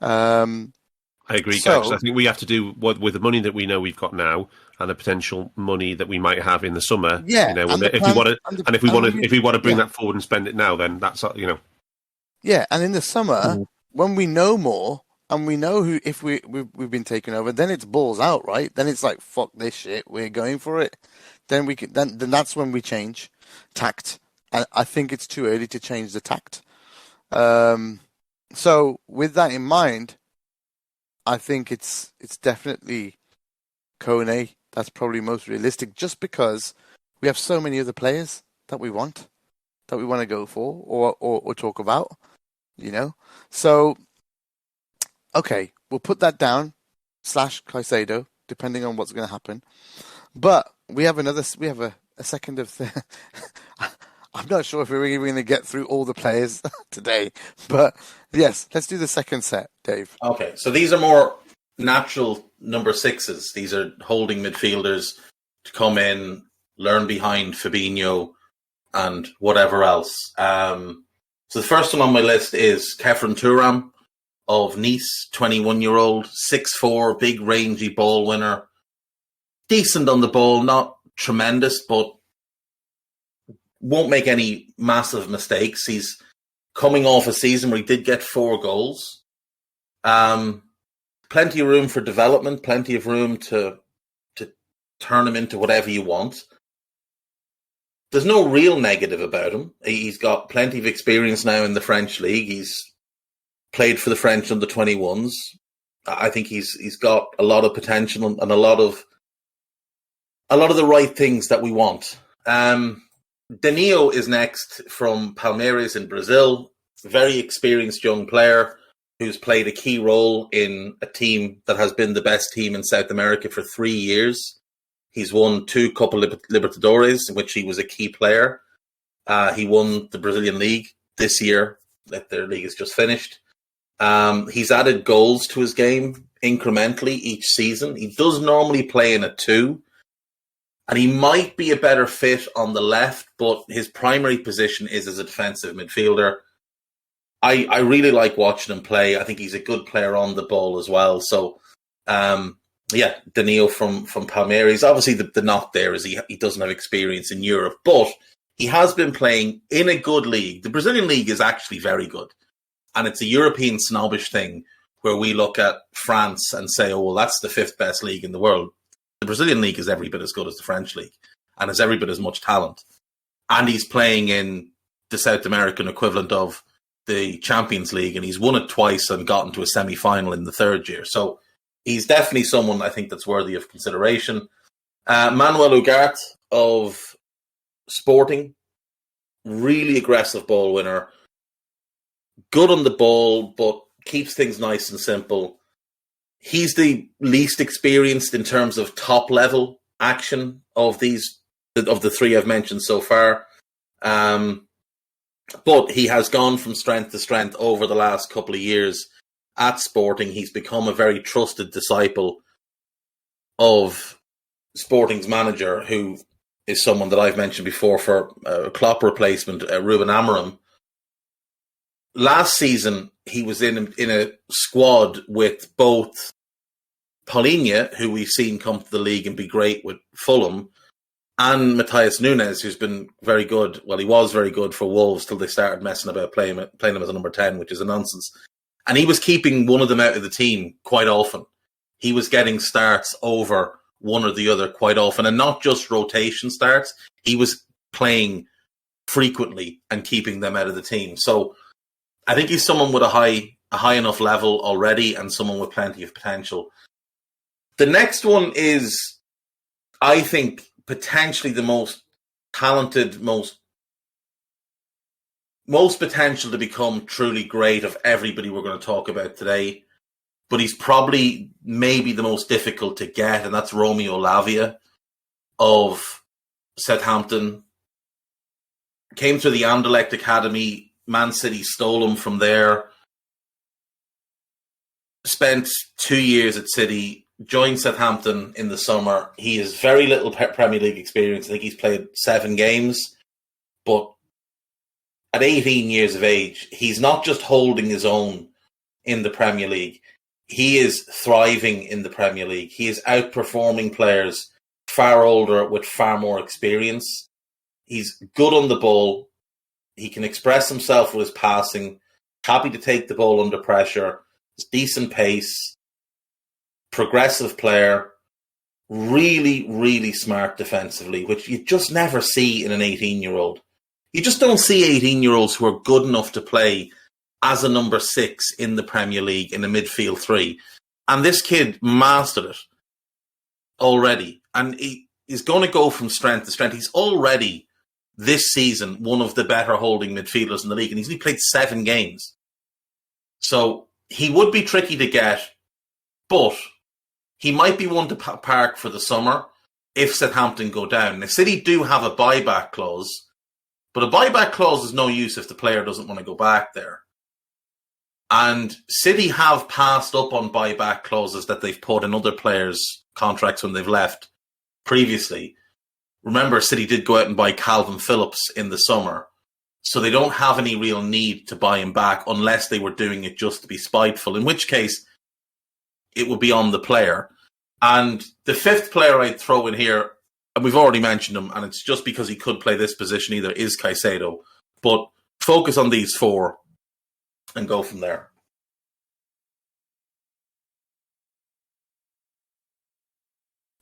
I agree, Gags. I think we have to do with the money that we know we've got now and the potential money that we might have in the summer. Yeah, you know, and if we want to bring that forward and spend it now, then that's Yeah, and in the summer, when we know more and we know who, if we've been taken over, then it's balls out, right? Then it's like, fuck this shit, we're going for it. Then we can, then that's when we change tact. And I think it's too early to change the tact. So with that in mind, I think it's definitely Kone. That's probably most realistic, just because we have so many other players that we want to go for or talk about, you know. So, okay, we'll put that down / Caicedo, depending on what's going to happen. But we have a second of. I'm not sure if we're even going to get through all the players today, but yes, let's do the second set, Dave. Okay, so these are more natural number sixes. These are holding midfielders to come in, learn behind Fabinho and whatever else. So the first one on my list is Kefren Turam of Nice, 21-year-old, 6'4", big rangy ball winner. Decent on the ball, not tremendous, but won't make any massive mistakes. He's coming off a season where he did get 4 goals. Plenty of room for development, plenty of room to turn him into whatever you want. There's no real negative about him. He's got plenty of experience now in the French league. He's played for the French under-21s. I think he's got a lot of potential and a lot of the right things that we want. Danilo is next from Palmeiras in Brazil. Very experienced young player who's played a key role in a team that has been the best team in South America for 3 years. He's won 2 Copa Libertadores, in which he was a key player. He won the Brazilian League this year. Their league is just finished. He's added goals to his game incrementally each season. He does normally play in a 2. And he might be a better fit on the left, but his primary position is as a defensive midfielder. I really like watching him play. I think he's a good player on the ball as well. So, Danilo from Palmeiras. Obviously, the knock there is he doesn't have experience in Europe, but he has been playing in a good league. The Brazilian league is actually very good. And it's a European snobbish thing where we look at France and say, oh, well, that's the 5th best league in the world. The Brazilian league is every bit as good as the French league and has every bit as much talent. And he's playing in the South American equivalent of the Champions League, and he's won it twice and gotten to a semi-final in the 3rd year. So he's definitely someone I think that's worthy of consideration. Manuel Ugarte of Sporting, really aggressive ball winner, good on the ball, but keeps things nice and simple. He's the least experienced in terms of top-level action of the 3 I've mentioned so far. But he has gone from strength to strength over the last couple of years at Sporting. He's become a very trusted disciple of Sporting's manager, who is someone that I've mentioned before for a Klopp replacement, Ruben Amorim. Last season, he was in a squad with both Paulinho, who we've seen come to the league and be great with Fulham, and Matheus Nunes, who's been very good. Well, he was very good for Wolves till they started messing about playing him as a number 10, which is a nonsense. And he was keeping one of them out of the team quite often. He was getting starts over one or the other quite often, and not just rotation starts. He was playing frequently and keeping them out of the team. So I think he's someone with a high enough level already and someone with plenty of potential. The next one is, I think, potentially the most talented, most potential to become truly great of everybody we're going to talk about today. But he's probably maybe the most difficult to get, and that's Romeo Lavia of Southampton. Came through the Anderlecht Academy. Man City stole him from there. Spent 2 years at City. Joined Southampton in the summer. He has very little Premier League experience. I think he's played 7 games. But at 18 years of age, he's not just holding his own in the Premier League. He is thriving in the Premier League. He is outperforming players far older with far more experience. He's good on the ball. He can express himself with his passing, happy to take the ball under pressure, decent pace, progressive player, really, really smart defensively, which you just never see in an 18-year-old. You just don't see 18-year-olds who are good enough to play as a number 6 in the Premier League in a midfield 3. And this kid mastered it already. And he's going to go from strength to strength. He's already, this season, one of the better holding midfielders in the league. And he's only played 7 games. So he would be tricky to get, but he might be one to park for the summer if Southampton go down. Now, City do have a buyback clause, but a buyback clause is no use if the player doesn't want to go back there. And City have passed up on buyback clauses that they've put in other players' contracts when they've left previously. Remember, City did go out and buy Calvin Phillips in the summer, so they don't have any real need to buy him back unless they were doing it just to be spiteful, in which case it would be on the player. And the 5th player I'd throw in here, and we've already mentioned him, and it's just because he could play this position either, is Caicedo. But focus on these 4 and go from there.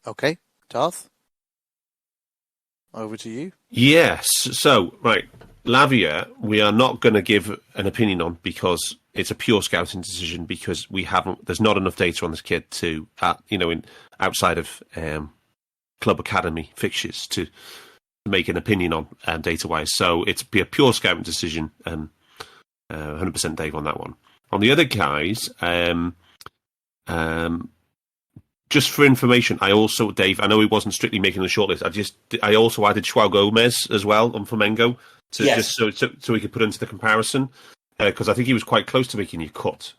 Okay, Darth, over to you. Yes. So, right, Lavia, we are not going to give an opinion on because it's a pure scouting decision, because there's not enough data on this kid to, outside of club academy fixtures to make an opinion on data-wise. So it's be a pure scouting decision. 100% Dave on that one. On the other guys, just for information, I also, Dave, I know he wasn't strictly making the shortlist. I also added João Gomez as well on Flamengo, just so we could put into the comparison, because I think he was quite close to making your cut.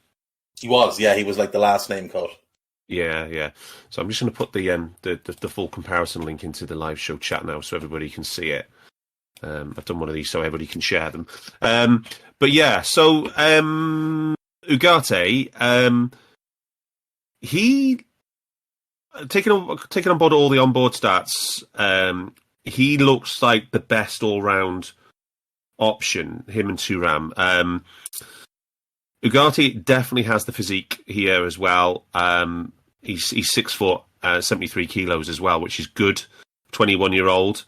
He was, yeah. He was like the last name cut. Yeah. So I'm just going to put the full comparison link into the live show chat now, so everybody can see it. I've done one of these so everybody can share them. But yeah, so Ugarte, he taking on board all the onboard stats. He looks like the best all-round option, him and Thuram. Ugarte definitely has the physique here as well. He's 6 foot, 73 kilos as well, which is good. 21-year-old.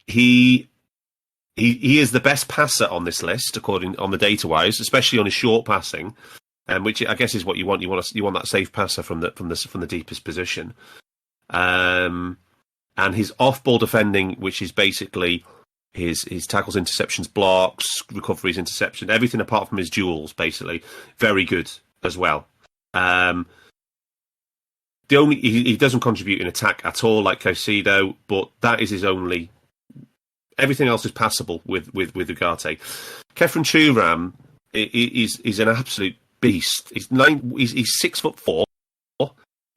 He is the best passer on this list, according on the data wise, especially on his short passing, which I guess is what you want. You want that safe passer from the deepest position, and his off-ball defending, which is basically his tackles, interceptions, blocks, recoveries, interception, everything apart from his duels, basically very good as well. He doesn't contribute in attack at all like Caicedo, but that is his only. Everything else is passable with Ugarte. Kefren Thuram is an absolute beast. He's 6'4"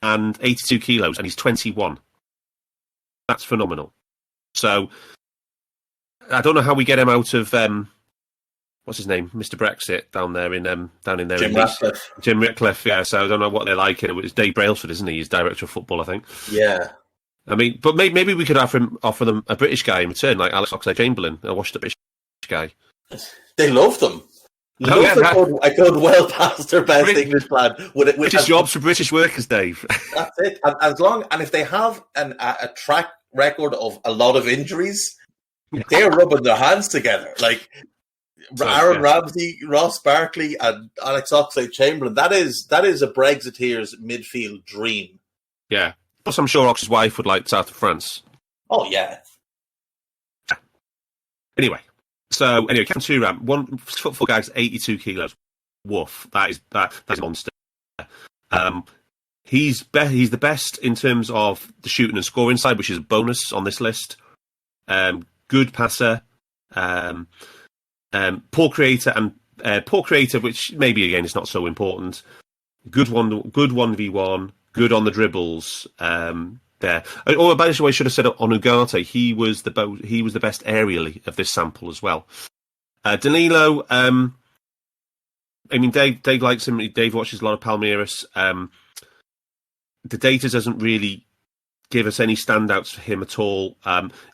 and 82 kilos, and he's 21. That's phenomenal. So I don't know how we get him out of what's his name, Mr. Brexit down there in Jim Ratcliffe. Jim Ratcliffe, yeah. So I don't know what they're like. It's Dave Brailsford, isn't he? He's director of football, I think. Yeah. I mean, but maybe we could offer them a British guy in return, like Alex Oxlade-Chamberlain, a washed-up British guy. They love them. I could well past their best English plan. British jobs for British workers, Dave. That's it. And if they have a track record of a lot of injuries, they're rubbing their hands together. Like Aaron Ramsey, Ross Barkley, and Alex Oxlade-Chamberlain. That is a Brexiteer's midfield dream. Yeah. Plus, I'm sure Ox's wife would like south of France. Oh, yeah. Anyway, Kevin Thuram, 1 foot 4 guys, 82 kilos. Woof. That's a monster. He's the best in terms of the shooting and scoring side, which is a bonus on this list. Good passer. Poor creator, which maybe again is not so important. Good 1v1. Good on the dribbles there. Or by the way, I should have said on Ugarte, he was the best aerially of this sample as well. Danilo, I mean, Dave likes him. Dave watches a lot of Palmeiras. The data doesn't really give us any standouts for him at all.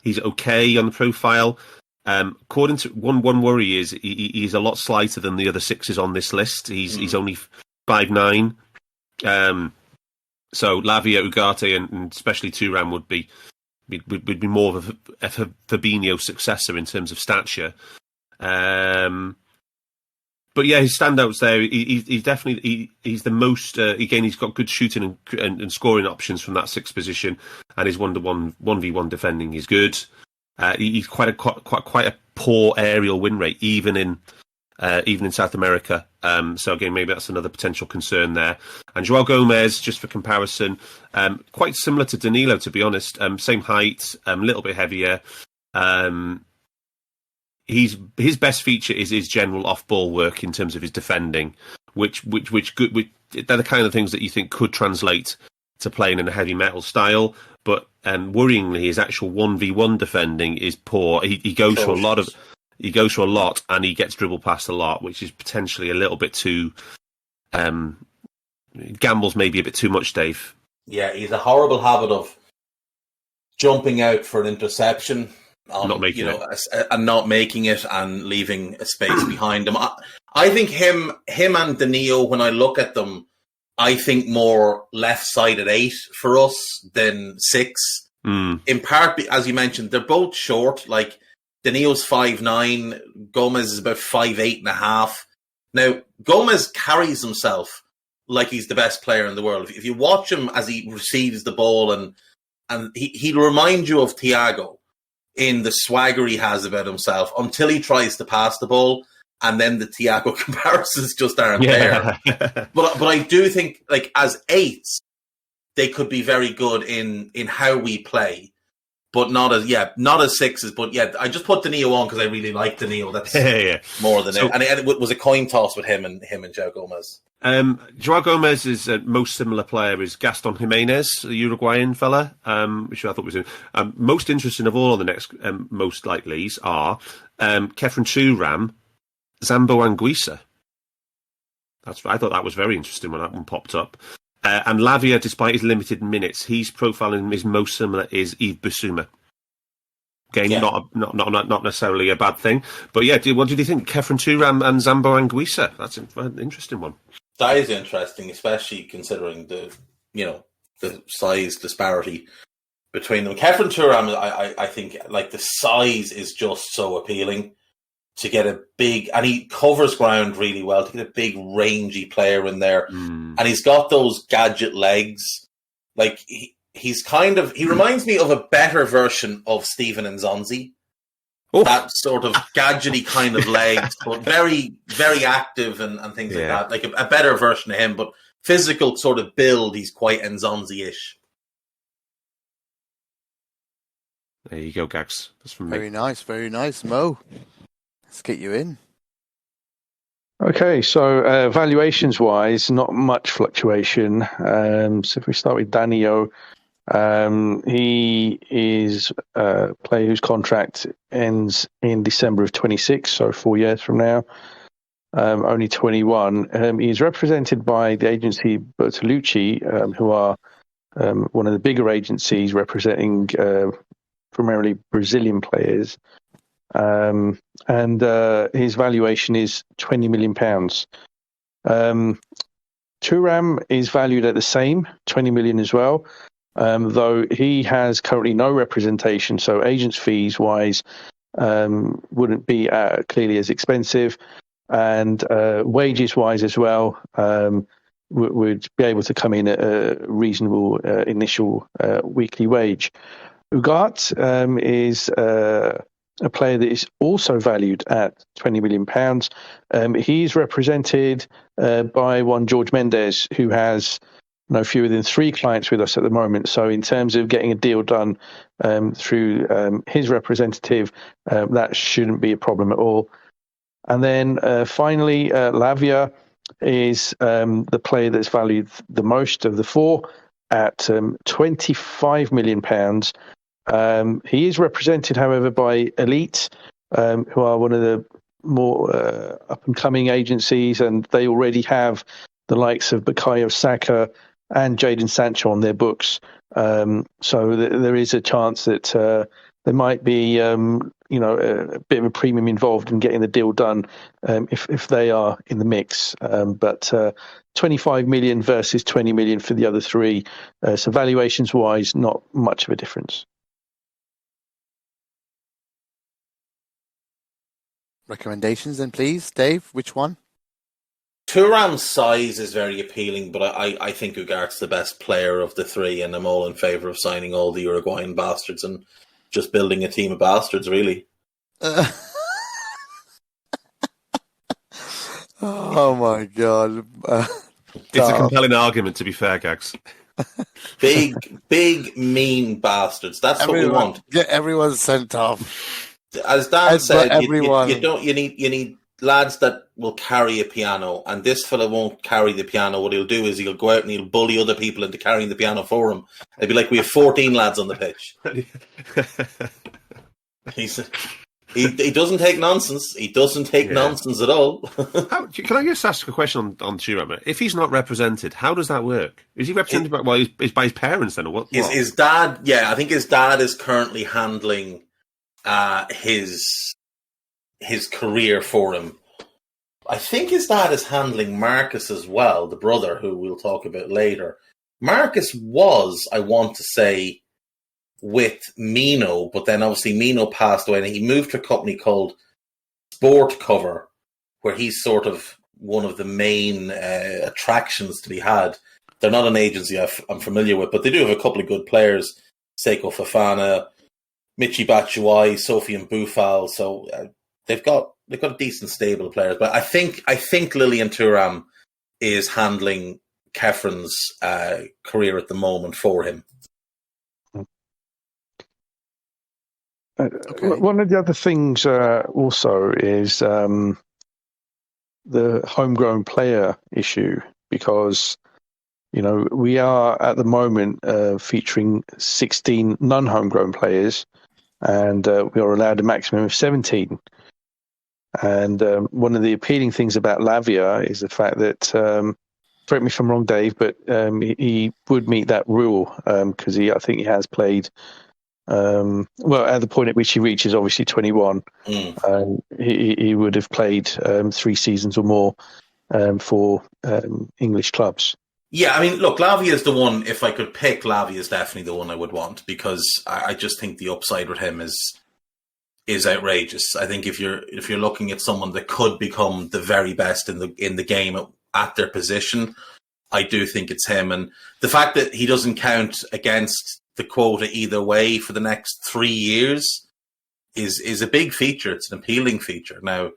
He's okay on the profile. According to one worry is he's a lot slighter than the other sixes on this list. He's only 5'9". So Lavia, Ugarte, and especially Thuram would be more of a Fabinho successor in terms of stature. But yeah, his standouts there. He's definitely he's the most. Again, he's got good shooting and scoring options from that sixth position, and his 1v1 defending is good. He's quite a poor aerial win rate, even in South America. So again, maybe that's another potential concern there. And João Gomez, just for comparison, quite similar to Danilo, to be honest. Same height, a little bit heavier. His best feature is his general off-ball work in terms of his defending, which they're the kind of things that you think could translate to playing in a heavy metal style. But worryingly, his actual 1v1 defending is poor. He goes for a lot, and he gets dribbled past a lot, which is potentially a little bit too gambles maybe a bit too much, Dave. Yeah, he's a horrible habit of jumping out for an interception. Not making it. And not making it and leaving a space behind him. I think him and Danilo, when I look at them, I think more left-sided 8 for us than 6. In part, as you mentioned, they're both short. Like Danilo's 5'9", Gomez is about 5'8.5". Now, Gomez carries himself like he's the best player in the world. If you watch him as he receives the ball, and he'll remind you of Thiago in the swagger he has about himself until he tries to pass the ball, and then the Thiago comparisons just aren't there. But I do think, like, as 8s, they could be very good in how we play, but not as 6s. But yeah, I just put Danilo on because I really like Danilo. That's more than it. And it was a coin toss with him and João Gomez. João Gomez's most similar player is Gaston Jimenez, the Uruguayan fella, which I thought was most interesting of all. The next most likelies are Kefren Thuram, Zambo Anguissa. I thought that was very interesting when that one popped up. And Lavia, despite his limited minutes, his profiling is most similar is Yves Bissouma. Again, not necessarily a bad thing, but yeah. What did you think, Kefren Thuram and Zambo Anguissa? That's an interesting one. That is interesting, especially considering the size disparity between them. Kefren Thuram, I think, like, the size is just so appealing to get a big, and he covers ground really well, to get a big rangy player in there. And he's got those gadget legs. Like, he reminds me of a better version of Steven Nzonzi. That sort of gadgety kind of legs, but very, very active and things like that. Like a better version of him, but physical sort of build, he's quite Nzonzi-ish. There you go, Gags. That's from me. Very nice, Mo. Let's get you in. Okay, so valuations-wise, not much fluctuation. So if we start with Danilo, he is a player whose contract ends in December of 26, so 4 years from now. Only 21. He is represented by the agency Bertolucci, who are one of the bigger agencies representing primarily Brazilian players. And his valuation is £20 million. Thuram is valued at the same, 20 million as well, though he has currently no representation, so agents fees wise wouldn't be clearly as expensive, and wages wise as well would be able to come in at a reasonable initial weekly wage. Ugarte is a player that is also valued at £20 million. He's represented by one George Mendes, who has no fewer than 3 clients with us at the moment. So in terms of getting a deal done through his representative, that shouldn't be a problem at all. And then finally, Lavia is the player that's valued the most of the 4 at £25 million. He is represented, however, by Elite, who are one of the more up and coming agencies, and they already have the likes of Bukayo Saka and Jadon Sancho on their books. So there is a chance that there might be, a bit of a premium involved in getting the deal done if they are in the mix. But 25 million versus 20 million for the other three. So valuations wise, not much of a difference. Recommendations then, please, Dave. Which one? Thuram's size is very appealing, but I think Ugarte's the best player of the three, and I'm all in favour of signing all the Uruguayan bastards and just building a team of bastards, really. Oh my God. It's a compelling argument, to be fair, Gags. Big, mean bastards. That's what we want. Get everyone sent off. As Dan said, you need lads that will carry a piano, and this fella won't carry the piano. What he'll do is he'll go out and he'll bully other people into carrying the piano for him. It'd be like we have 14 lads on the pitch. He doesn't take nonsense. He doesn't take nonsense at all. Can I just ask a question on Thuram? If he's not represented, how does that work? Is he represented by his parents then, or what? His dad? Yeah, I think his dad is currently handling his career for him. I think his dad is handling Marcus as well, the brother who we'll talk about later. Marcus was, I want to say, with Mino, but then obviously Mino passed away and he moved to a company called Sport Cover, where he's sort of one of the main attractions to be had. They're not an agency I'm familiar with, but they do have a couple of good players. Seiko Fofana, Michi Batshuayi, Sofiane Boufal. So they've got a decent stable of players. But I think Lilian Thuram is handling Kefren's career at the moment for him. Okay. One of the other things also is the homegrown player issue, because we are at the moment featuring 16 non-homegrown players, and we are allowed a maximum of 17. And one of the appealing things about Lavia is the fact that, correct me if I'm wrong, Dave, but he would meet that rule because I think he has played. At the point at which he reaches obviously 21, he would have played 3 seasons or more for English clubs. Yeah, I mean, look, Lavia is the one. If I could pick, Lavia is definitely the one I would want, because I just think the upside with him is outrageous. I think if you're looking at someone that could become the very best in the game at their position, I do think it's him. And the fact that he doesn't count against the quota either way for the next 3 years is a big feature. It's an appealing feature. Now,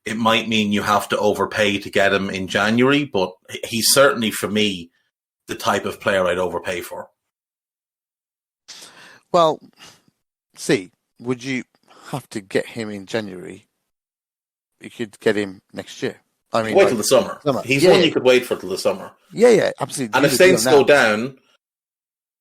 it might mean you have to overpay to get him in January, but he's certainly, for me, the type of player I'd overpay for. Well, would you have to get him in January? You could get him next year. I mean, wait till the summer. He's one you could wait for till the summer. Yeah, absolutely. And if things go down,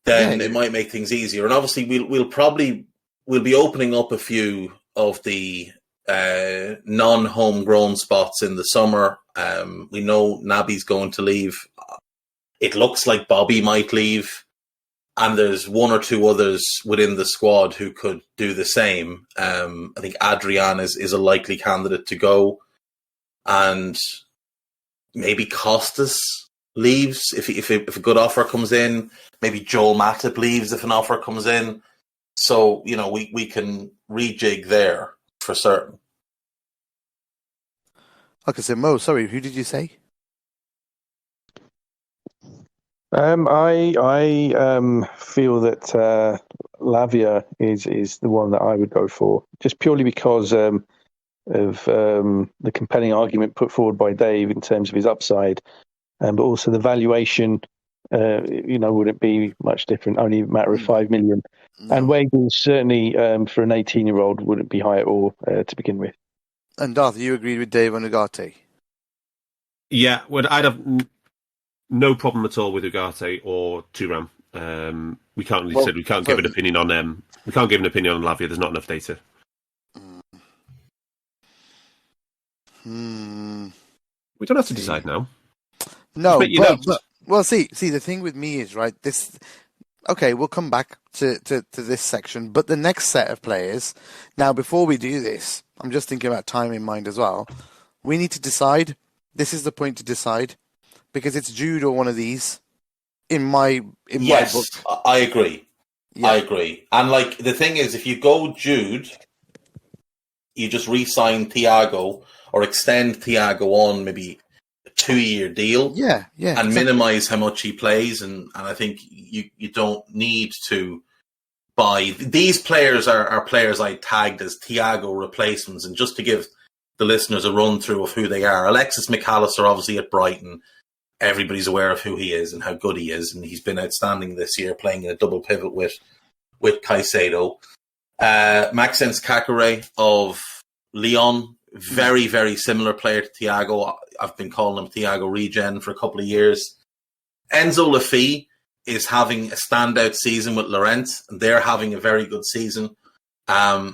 then it might make things easier. And obviously, we'll be opening up a few of the non-homegrown spots in the summer. We know Naby's going to leave. It looks like Bobby might leave. And there's one or two others within the squad who could do the same. I think Adrian is a likely candidate to go. And maybe Costas leaves if a good offer comes in. Maybe Joel Matip leaves if an offer comes in. So, we can rejig there for certain. Okay, so Mo, sorry, who did you say? I feel that Lavia is the one that I would go for, just purely because of the compelling argument put forward by Dave in terms of his upside, but also the valuation. Wouldn't be much different, only a matter of 5 million. No. And wages certainly for an 18-year-old wouldn't be high at all to begin with. And Darth, you agreed with Dave on Ugarte? Yeah, I'd have no problem at all with Ugarte or Thuram. We can't give an opinion on them. We can't give an opinion on Lavia. There's not enough data. We don't have to decide now. No, but see, the thing with me is, right, this... Okay, we'll come back to this section, but the next set of players... Now, before we do this, I'm just thinking about time in mind as well. We need to decide. This is the point to decide, because it's Jude or one of these. In my book. I agree. Yeah. I agree. And like the thing is, if you go Jude, you just re-sign Thiago or extend Thiago on maybe a 2-year deal. Yeah. And minimise how much he plays. And I think you don't need to buy. These players are players I tagged as Thiago replacements. And just to give the listeners a run through of who they are. Alexis McAllister, obviously at Brighton. Everybody's aware of who he is and how good he is, and he's been outstanding this year, playing in a double pivot with Caicedo. Maxence Kakare of Lyon, very, very similar player to Thiago. I've been calling him Thiago Regen for a couple of years. Enzo Lafie is having a standout season with Lorient, and they're having a very good season.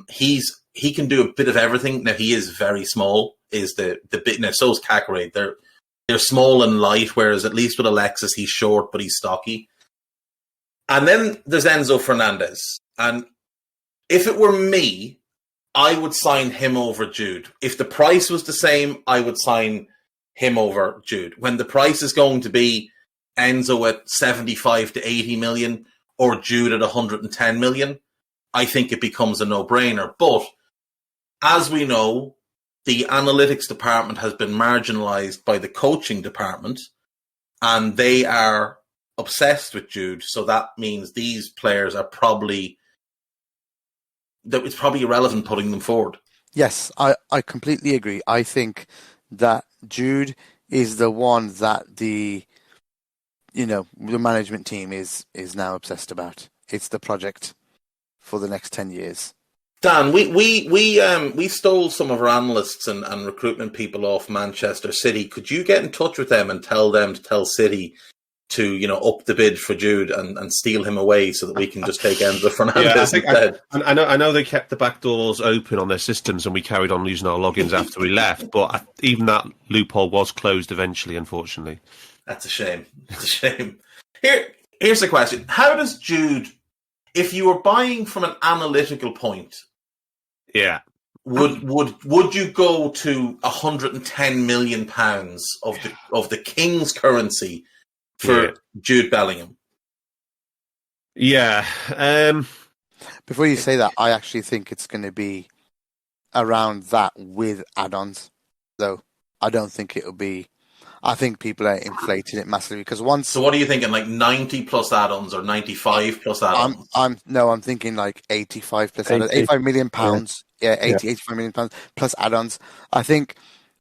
He can do a bit of everything. Now, he is very small, is the bit. Now, so is Kakare. They're small and light, whereas at least with Alexis, he's short, but he's stocky. And then there's Enzo Fernandez. And if it were me, I would sign him over Jude. If the price was the same, I would sign him over Jude. When the price is going to be Enzo at 75 to 80 million or Jude at 110 million, I think it becomes a no-brainer. But as we know, the analytics department has been marginalised by the coaching department, and they are obsessed with Jude. So that means these players are it's probably irrelevant putting them forward. Yes, I completely agree. I think that Jude is the one that the management team is now obsessed about. It's the project for the next 10 years. Dan, we stole some of our analysts and recruitment people off Manchester City. Could you get in touch with them and tell them to tell City to, up the bid for Jude and steal him away so that we can just take Enzo Fernandez instead? I know they kept the back doors open on their systems and we carried on using our logins after we left, but even that loophole was closed eventually, unfortunately. That's a shame. It's a shame. Here's the question. How does Jude, if you were buying from an analytical point, yeah, would you go to £110 million of the King's currency for Jude Bellingham? Yeah. Before you say that, I actually think it's going to be around that with add-ons, though. I don't think it'll be. I think people are inflating it massively because once. So what are you thinking? Like 90 plus add-ons or 95 plus add-ons? I'm thinking like 85 plus add-ons. £85 million. Yeah, 85 million pounds plus add-ons. I think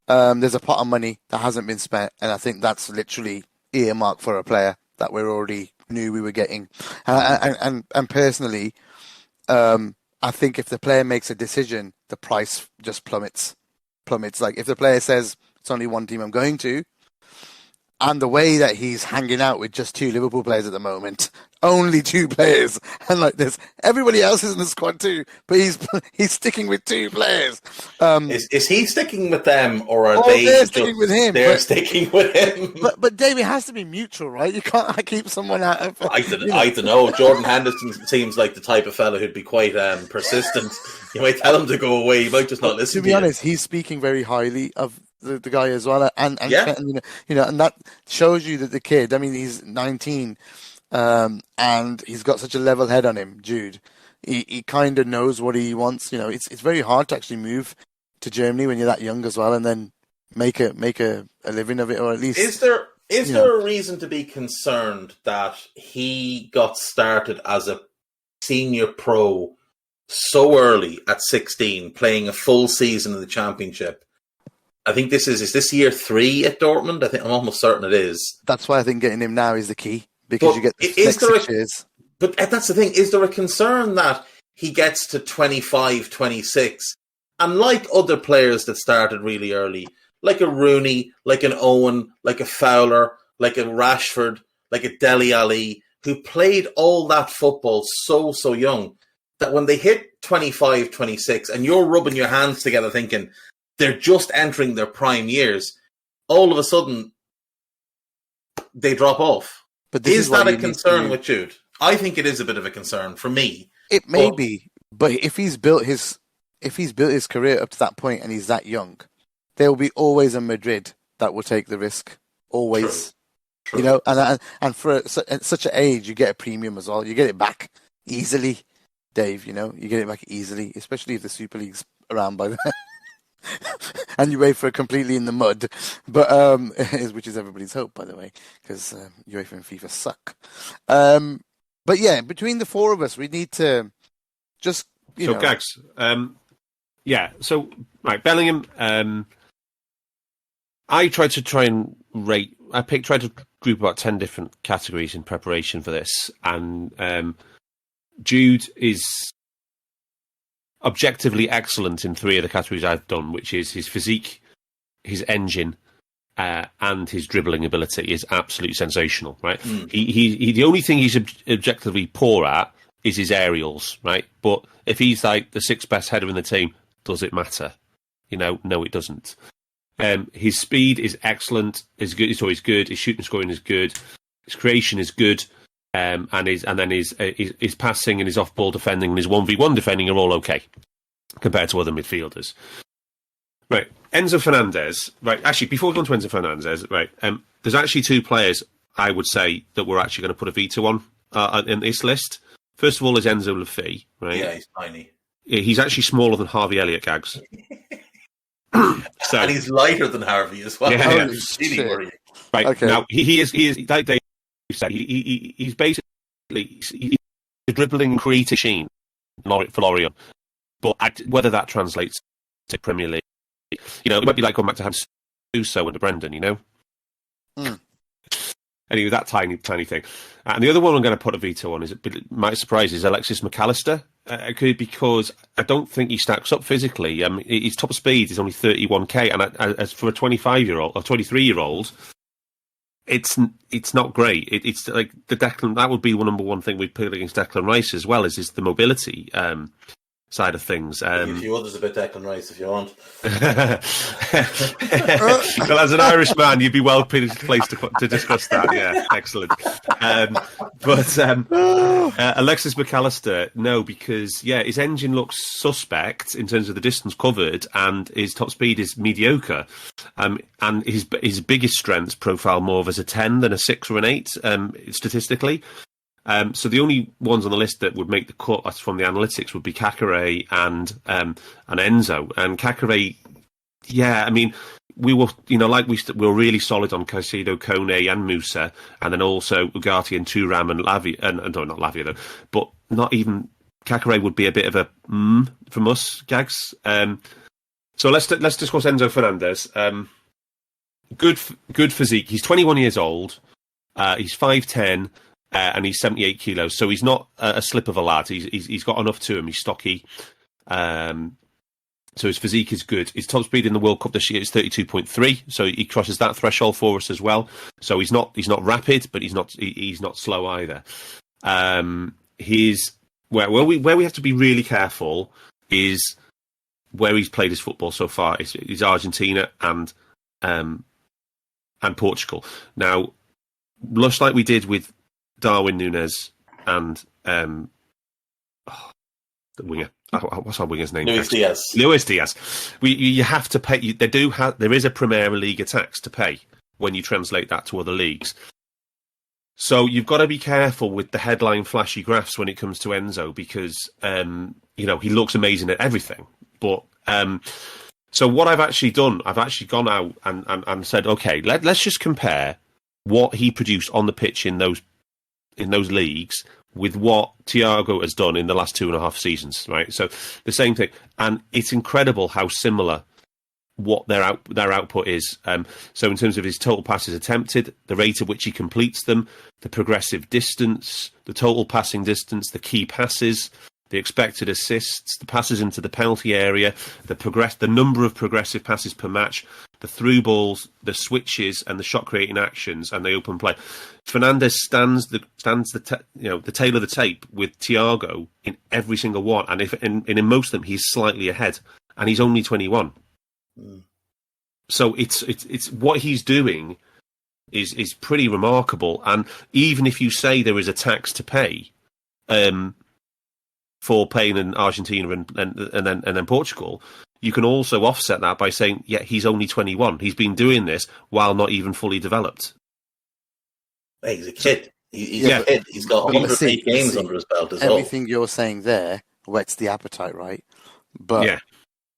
there's a pot of money that hasn't been spent, and I think that's literally earmarked for a player that we already knew we were getting. And personally, I think if the player makes a decision, the price just plummets. Like if the player says it's only one team I'm going to. And the way that he's hanging out with just 2 Liverpool players at the moment, only 2 players, and like this, everybody else is in the squad too, but he's sticking with 2 players. Is he sticking with them, or are they're sticking with him? They're sticking with him. But Dave, it has to be mutual, right? You can't keep someone out of. I don't know. Jordan Henderson seems like the type of fellow who'd be quite persistent. You might tell him to go away. You might just not listen. To be honest, he's speaking very highly of the guy as well, and and that shows you that the kid. I mean, he's 19, and he's got such a level head on him, Jude. He kind of knows what he wants. It's very hard to actually move to Germany when you're that young as well, and then make a living of it, or at least. Is there a reason to be concerned that he got started as a senior pro so early at 16, playing a full season in the Championship? I think is this year 3 at Dortmund? I'm almost certain it is. That's why I think getting him now is the key, because you get the next 6 years. But that's the thing. Is there a concern that he gets to 25, 26, and like other players that started really early, like a Rooney, like an Owen, like a Fowler, like a Rashford, like a Dele Alli, who played all that football so young, that when they hit 25, 26, and you're rubbing your hands together thinking, they're just entering their prime years, all of a sudden they drop off. But is that a concern with Jude? I think it is a bit of a concern for me. It may be, but if he's built his career up to that point and he's that young, there will be always a Madrid that will take the risk. Always. True. You know, and for at such an age, you get a premium as well. You get it back easily, Dave. You know, you get it back easily, especially if the Super League's around by then, and you wait for it completely in the mud. But which is everybody's hope, by the way, because UEFA and FIFA suck. But yeah, between the four of us, we need to just you know. Gags, So right, Bellingham. I tried to rate. Tried to group about 10 different categories in preparation for this, and Jude is objectively excellent in 3 of the categories I've done, which is his physique, his engine, and his dribbling ability is absolutely sensational. Right, he the only thing he's objectively poor at is his aerials. Right, but if he's like the 6th best header in the team, does it matter? You know, no, it doesn't. His speed is excellent. Is good. It's always good. His shooting, scoring is good. His creation is good. And then his passing and his off-ball defending and his 1v1 defending are all okay compared to other midfielders. Right, Enzo Fernandez. Right, actually, before we go on to Enzo Fernandez, right, there's actually 2 players I would say that we're actually going to put a veto on in this list. First of all is Enzo Lafay. Right, yeah, he's tiny. He's actually smaller than Harvey Elliott, Gags. So, and he's lighter than Harvey as well. Yeah. Really worrying. Right, okay. Now he is like Dave said, he's basically he's a dribbling creative machine for Lorient. But whether that translates to Premier League, you know, it might be like going back to Hans Suso and to Brendan, you know. Anyway, that tiny thing. And the other one I'm going to put a veto on might surprise is Alexis McAllister. Because I don't think he stacks up physically. His top speed is only 31k, and as for a 25-year-old or 23-year-old, it's not great. It's like the Declan. That would be the number one thing we'd put against Declan Rice as well, is the mobility side of things. A few others about Declan Rice if you want. Well, as an Irishman, you'd be well placed to discuss that. Yeah, excellent. But Alexis McAllister, no, because his engine looks suspect in terms of the distance covered, and his top speed is mediocre. And his biggest strengths profile more of as a 10 than a 6 or an 8, statistically. So the only ones on the list that would make the cut from the analytics would be Kakare and Enzo. And Kakare, I mean, we were, we were really solid on Caicedo, Kone, and Musa, and then also Ugarte and Thuram and Lavia, and no, not Lavia though, but not even Kakare would be a bit of a from us, Gags. So let's discuss Enzo Fernandez. Good physique. He's 21 years old. He's 5'10". And he's 78 kilos, so he's not a slip of a lad. He's got enough to him. He's stocky, so his physique is good. His top speed in the World Cup this year is 32.3, so he crosses that threshold for us as well. So he's not rapid, but he's not slow either. Where we have to be really careful is where he's played his football so far. Is Argentina and Portugal. Now, much like we did with Darwin Núñez and the winger. What's our winger's name? Luis Diaz. You have to pay. There is a Premier League tax to pay when you translate that to other leagues. So you've got to be careful with the headline flashy graphs when it comes to Enzo, because he looks amazing at everything. But so what I've actually done, I've actually gone out and said, okay, let's just compare what he produced on the pitch in those leagues with what Thiago has done in the last 2.5 seasons, right? So the same thing, and it's incredible how similar what their output is. So in terms of his total passes attempted, the rate at which he completes them, the progressive distance, the total passing distance, the key passes, the expected assists, the passes into the penalty area, the number of progressive passes per match, the through balls, the switches, and the shot creating actions, and the open play. Fernandez stands the tail of the tape with Thiago in every single one, and in most of them he's slightly ahead, and he's only 21. So it's what he's doing is pretty remarkable. And even if you say there is a tax to pay for paying in Argentina and then Portugal, you can also offset that by saying, yeah, he's only 21. He's been doing this while not even fully developed. Hey, he's a kid. He's a kid. He's got 108 games under his belt as well. Everything you're saying there whets the appetite, right? But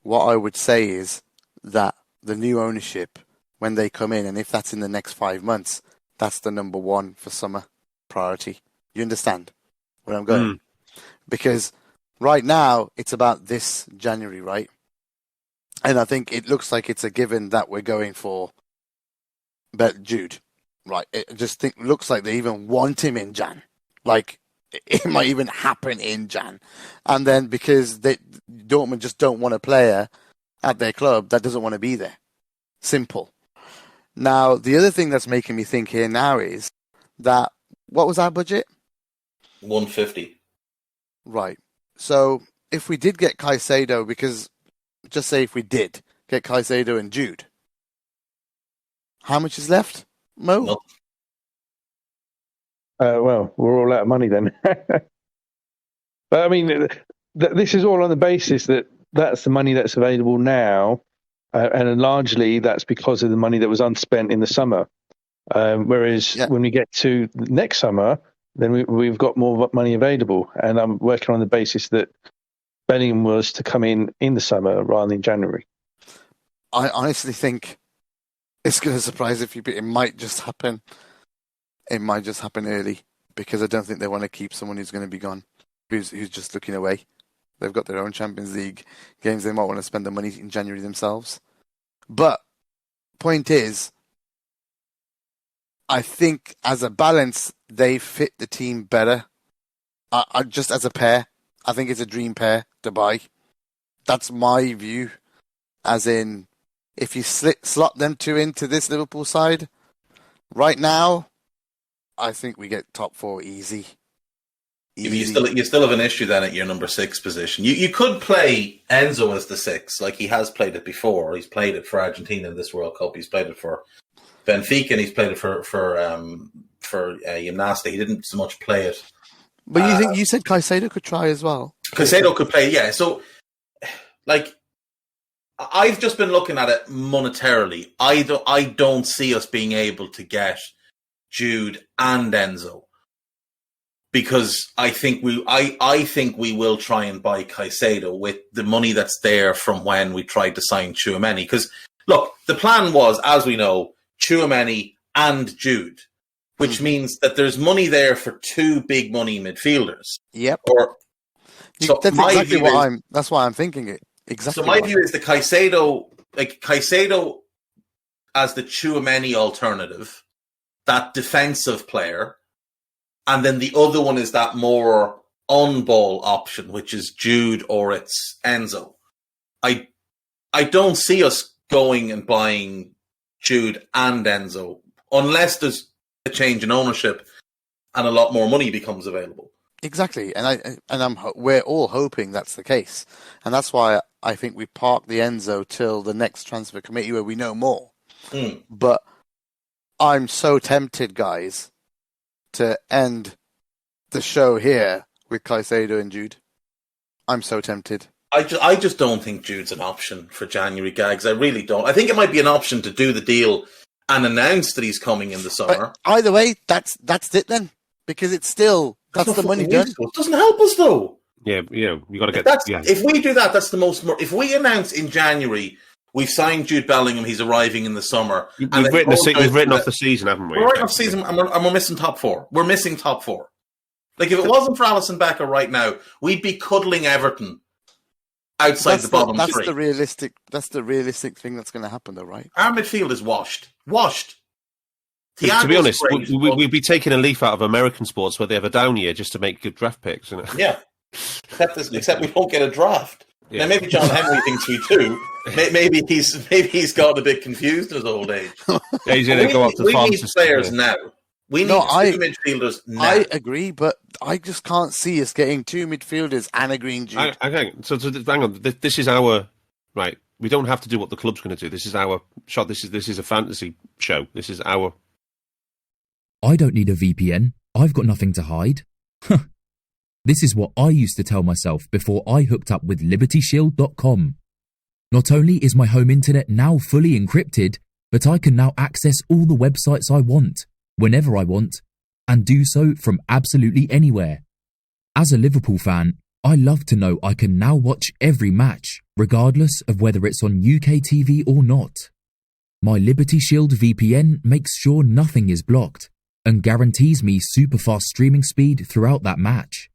what I would say is that the new ownership, when they come in, and if that's in the next 5 months, that's the number one for summer priority. You understand where I'm going? Because right now, it's about this January, right? And I think it looks like it's a given that we're going for Jude, right? It just looks like they even want him in Jan. Like, it might even happen in Jan. And then because Dortmund just don't want a player at their club that doesn't want to be there. Simple. Now, the other thing that's making me think here now is that, what was our budget? 150. Right. So if we did get Caicedo, because just say if we did get Caicedo and Jude, how much is left, Mo? No. Well, we're all out of money then. But I mean, this is all on the basis that that's the money that's available now, and largely that's because of the money that was unspent in the summer. Whereas when we get to next summer, then we've got more money available, and I'm working on the basis that Bellingham was to come in the summer rather than January. I honestly think it's going to surprise a few people. It might just happen. It might just happen early, because I don't think they want to keep someone who's going to be gone, who's just looking away. They've got their own Champions League games. They might want to spend the money in January themselves. But point is, I think as a balance, they fit the team better. Just as a pair, I think it's a dream pair to buy. That's my view. As in, if you slot them two into this Liverpool side, right now, I think we get top four easy. You still have an issue then at your number 6 position. You could play Enzo as the 6, like he has played it before. He's played it for Argentina in this World Cup. He's played it for Benfica, and he's played it for Gimnastic. He didn't so much play it. But you said Caicedo could try as well. Caicedo could play, yeah. So, like, I've just been looking at it monetarily. I don't see us being able to get Jude and Enzo, because I think we will try and buy Caicedo with the money that's there from when we tried to sign Tchouaméni. Because look, the plan was, as we know, Tchouaméni and Jude, which means that there's money there for 2 big money midfielders. Yep. That's why I'm thinking it. Exactly. So my view is the Caicedo as the Tchouaméni alternative, that defensive player, and then the other one is that more on-ball option, which is Jude or it's Enzo. I don't see us going and buying Jude and Enzo unless there's a change in ownership and a lot more money becomes available. Exactly, we're all hoping that's the case, and that's why I think we park the Enzo till the next transfer committee where we know more. But I'm so tempted, guys, to end the show here with Caicedo and Jude. I'm so tempted. I just don't think Jude's an option for January, Gags. I really don't. I think it might be an option to do the deal and announce that he's coming in the summer. But either way, that's it then, because it's still that's the money done. It doesn't help us though. Yeah, you got to get. If we do that, that's the most. If we announce in January we've signed Jude Bellingham, he's arriving in the summer. We've written off the season, haven't we? We're writing off the season, and we're missing top 4. We're missing top 4. Like, if it wasn't for Alisson Becker right now, we'd be cuddling Everton outside the bottom 3. That's the realistic thing that's going to happen, though, right? Our midfield is washed. To be honest, we'd be taking a leaf out of American sports where they have a down year just to make good draft picks, isn't it? Yeah. Except we won't get a draft. Yeah. Now, maybe John Henry thinks we do. Maybe he's gotten a bit confused in his old age. Yeah, he's going to go up to the farm. We need players now. We need 2 midfielders now. I agree, but I just can't see us getting 2 midfielders and a green Jude. Okay, so hang on. This is our right. We don't have to do what the club's going to do. This is our shot. This is a fantasy show. This is our. I don't need a VPN. I've got nothing to hide. This is what I used to tell myself before I hooked up with LibertyShield.com. Not only is my home internet now fully encrypted, but I can now access all the websites I want, whenever I want, and do so from absolutely anywhere. As a Liverpool fan, I love to know I can now watch every match, regardless of whether it's on UK TV or not. My Liberty Shield VPN makes sure nothing is blocked and guarantees me super fast streaming speed throughout that match.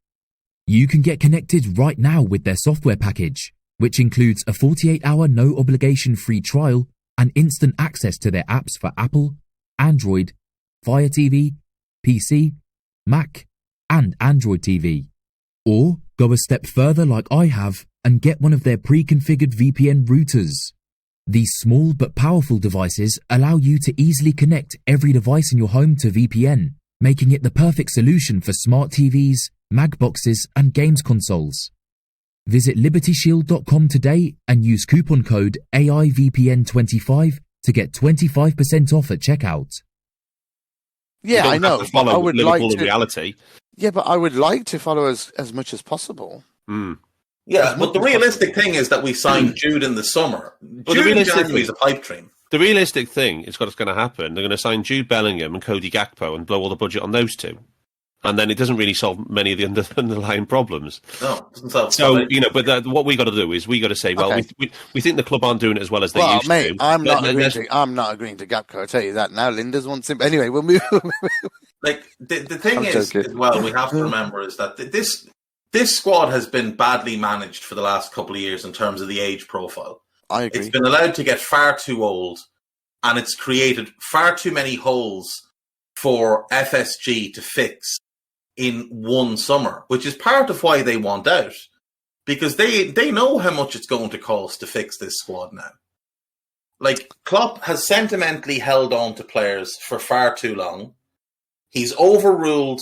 You can get connected right now with their software package, which includes a 48-hour no-obligation free trial and instant access to their apps for Apple, Android, Fire TV, PC, Mac, and Android TV. Or go a step further like I have and get one of their pre-configured VPN routers. These small but powerful devices allow you to easily connect every device in your home to VPN, making it the perfect solution for smart TVs, mag boxes, and games consoles. Visit LibertyShield.com today and use coupon code AIVPN25 to get 25% off at checkout. Yeah, I know. Follow I would Liverpool like in to, reality. Yeah, but I would like to follow as much as possible. Yeah, but the realistic thing is that we signed Jude in the summer. Jude in January is a pipe dream. The realistic thing is what's going to happen. They're going to sign Jude Bellingham and Cody Gakpo and blow all the budget on those two. And then it doesn't really solve many of the underlying problems. No, it doesn't solve. So, but what we got to do is we got to say, well, Okay. we think the club aren't doing it as well as they used mate, to. I'm not agreeing to Gakpo. I'll tell you that now. Linda's wants him. Anyway, we'll move. Like the thing is, as well, we have to remember is that this squad has been badly managed for the last couple of years in terms of the age profile. I agree. It's been allowed to get far too old, and it's created far too many holes for FSG to fix in one summer, which is part of why they want out, because they know how much it's going to cost to fix this squad now. Like, Klopp has sentimentally held on to players for far too long. He's overruled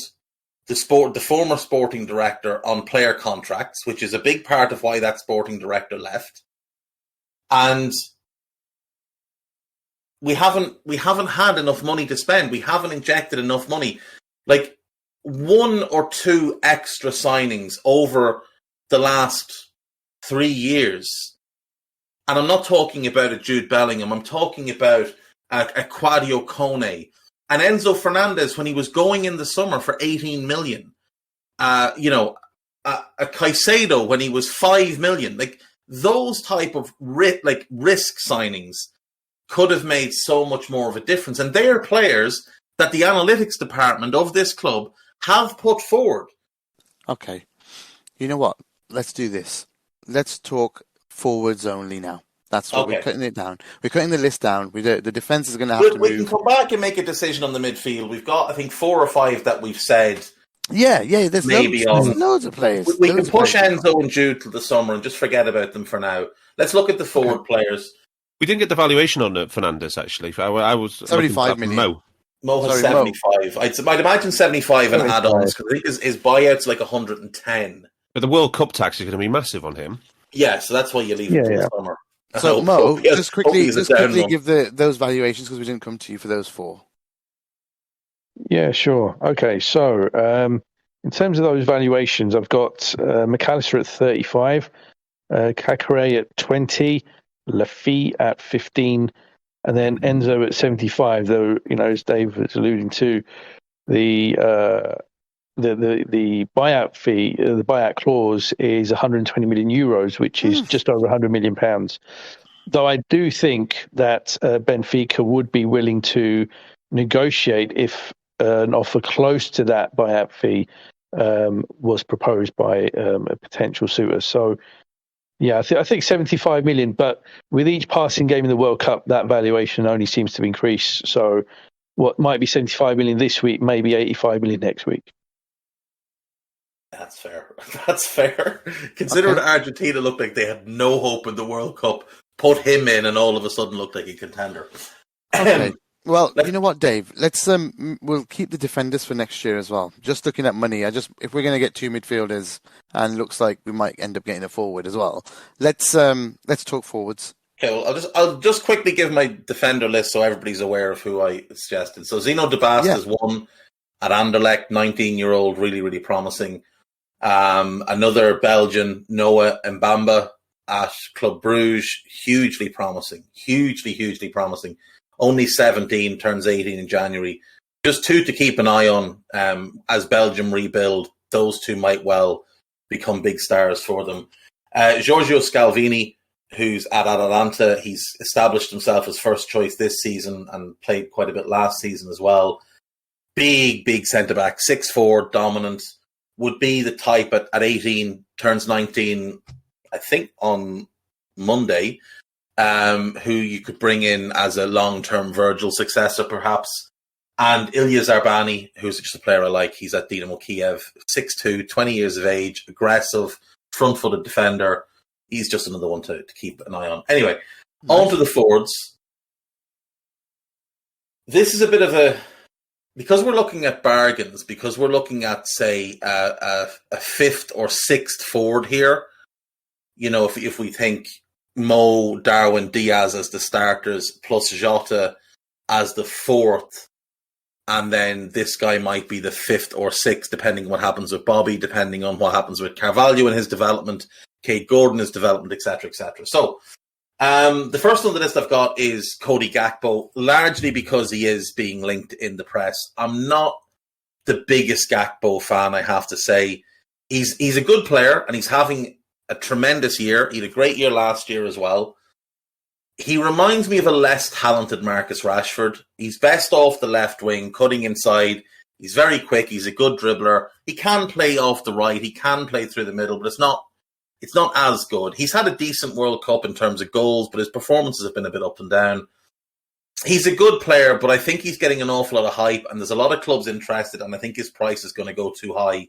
the former sporting director on player contracts, which is a big part of why that sporting director left. And we haven't had enough money to spend. We haven't injected enough money. Like, 1 or 2 extra signings over the last 3 years. And I'm not talking about a Jude Bellingham. I'm talking about a Quadio Kone. And Enzo Fernandez, when he was going in the summer for 18 million. A Caicedo when he was 5 million. Like, those type of risk signings could have made so much more of a difference. And they are players that the analytics department of this club have put forward. Okay. You know what? Let's do this. Let's talk forwards only now. That's what we're cutting it down. We're cutting the list down. The defence is going to have to move. We can come back and make a decision on the midfield. We've got, I think, 4 or 5 that we've said. Yeah. There's loads of players. We can push Enzo and Jude to the summer and just forget about them for now. Let's look at the forward players. We didn't get the valuation on Fernandes, actually. I was 75 million. Mo has 75. I'd imagine 75 and add-ons, because I think his buyout's like 110. But the World Cup tax is going to be massive on him. Yeah, so that's why you leave it till the summer. So, Mo, just quickly give those valuations, because we didn't come to you for those 4. Yeah, sure. Okay, so in terms of those valuations, I've got McAllister at 35, Kakare at 20, Lafitte at 15, and then Enzo at 75. Though, as Dave was alluding to, the buyout fee, the buyout clause is 120 million euros, which is just over 100 million pounds. Though I do think that Benfica would be willing to negotiate if an offer close to that buyout fee was proposed by a potential suitor. So, yeah, I think 75 million, but with each passing game in the World Cup, that valuation only seems to increase. So what might be 75 million this week, maybe 85 million next week. That's fair. Considering Argentina looked like they had no hope in the World Cup, put him in and all of a sudden looked like a contender. Okay. Well, you know what, Dave? Let's we'll keep the defenders for next year as well. Just looking at money, if we're going to get 2 midfielders, and looks like we might end up getting a forward as well. Let's talk forwards. Okay, well, I'll just quickly give my defender list so everybody's aware of who I suggested. So Zeno de Bast is one at Anderlecht, 19-year-old, really, really promising. Another Belgian, Noah Mbamba at Club Brugge, hugely promising, hugely promising. Only 17, turns 18 in January. Just two to keep an eye on as Belgium rebuild. Those two might well become big stars for them. Giorgio Scalvini, who's at Atalanta, he's established himself as first choice this season and played quite a bit last season as well. Big centre-back, 6'4", dominant, would be the type at 18, turns 19, I think, on Monday, who you could bring in as a long-term Virgil successor, perhaps. And Ilya Zarbani, who's just a player I like, he's at Dynamo Kiev, 6'2", 20 years of age, aggressive, front-footed defender. He's just another one to keep an eye on. Anyway, on to the forwards. This is a bit of a... Because we're looking at bargains, because we're looking at, say, a fifth or sixth forward here, you know, if we think Mo, Darwin, Diaz as the starters, plus Jota as the fourth, and then this guy might be the fifth or sixth, depending on what happens with Bobby, depending on what happens with Carvalho in his development, Kate Gordon, his development, etc., etc. So, the first on the list I've got is Cody Gakpo, largely because he is being linked in the press. I'm not the biggest Gakpo fan, I have to say. He's a good player, and he's having a tremendous year. He had a great year last year as well. He reminds me of a less talented Marcus Rashford. He's best off the left wing, cutting inside. He's very quick. He's a good dribbler. He can play off the right. He can play through the middle, but it's not as good. He's had a decent World Cup in terms of goals, but his performances have been a bit up and down. He's a good player, but I think he's getting an awful lot of hype, and there's a lot of clubs interested, and I think his price is going to go too high.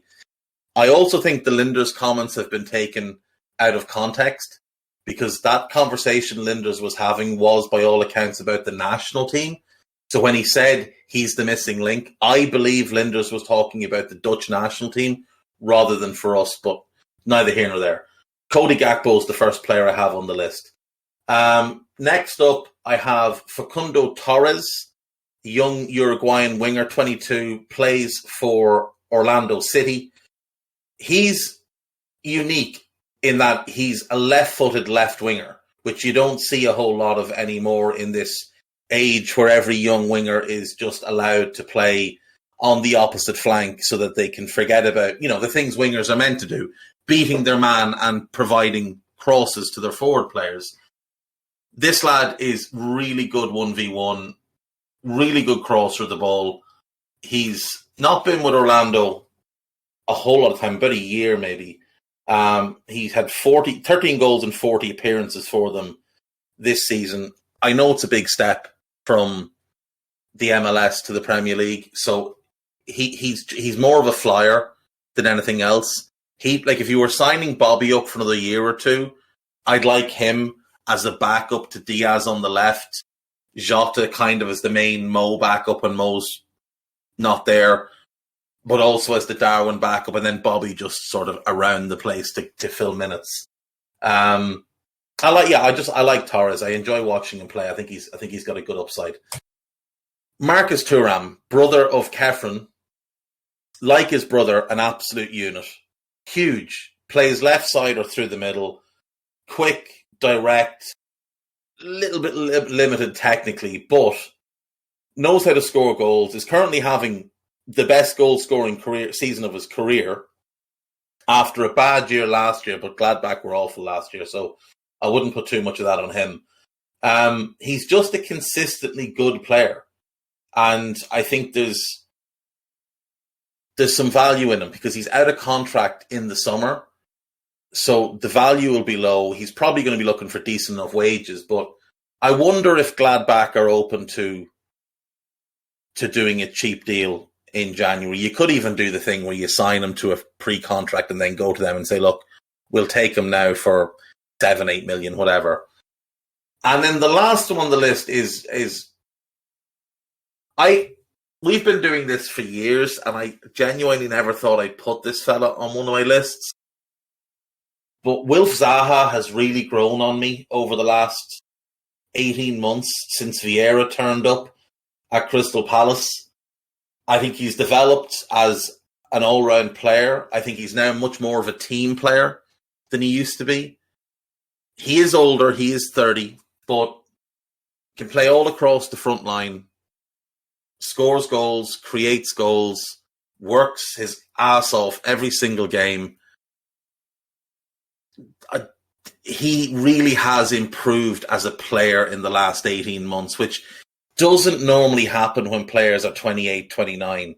I also think the Linders comments have been taken out of context, because that conversation Linders was having was, by all accounts, about the national team. So when he said he's the missing link, I believe Linders was talking about the Dutch national team rather than for us, but neither here nor there. Cody Gakpo is the first player I have on the list. Next up, I have Facundo Torres, young Uruguayan winger, 22, plays for Orlando City. He's unique in that he's a left-footed left winger, which you don't see a whole lot of anymore in this age where every young winger is just allowed to play on the opposite flank so that they can forget about, you know, the things wingers are meant to do, beating their man and providing crosses to their forward players. This lad is really good 1v1, really good crosser of the ball. He's not been with Orlando a whole lot of time, about a year maybe. He's had 13 goals and 40 appearances for them this season. I know it's a big step from the MLS to the Premier League, so he's more of a flyer than anything else. If you were signing Bobby up for another year or two, I'd like him as a backup to Diaz on the left, Jota kind of as the main Mo backup, and Mo's not there, but also as the Darwin backup, and then Bobby just sort of around the place to fill minutes. I like Torres. I enjoy watching him play. I think he's got a good upside. Marcus Thuram, brother of Kefren, like his brother, an absolute unit. Huge. Plays left side or through the middle. Quick, direct, little bit limited technically, but knows how to score goals, is currently having the best goal-scoring season of his career after a bad year last year, but Gladbach were awful last year, so I wouldn't put too much of that on him. He's just a consistently good player, and I think there's some value in him because he's out of contract in the summer, so the value will be low. He's probably going to be looking for decent enough wages, but I wonder if Gladbach are open to doing a cheap deal in January. You could even do the thing where you sign him to a pre-contract and then go to them and say, look, we'll take him now for 7-8 million, whatever. And then the last one on the list is we've been doing this for years, and I genuinely never thought I'd put this fella on one of my lists. But Wilf Zaha has really grown on me over the last 18 months since Vieira turned up at Crystal Palace. I think he's developed as an all-round player. I think he's now much more of a team player than he used to be. He is older, he is 30, but can play all across the front line, scores goals, creates goals, works his ass off every single game. He really has improved as a player in the last 18 months, which doesn't normally happen when players are 28, 29.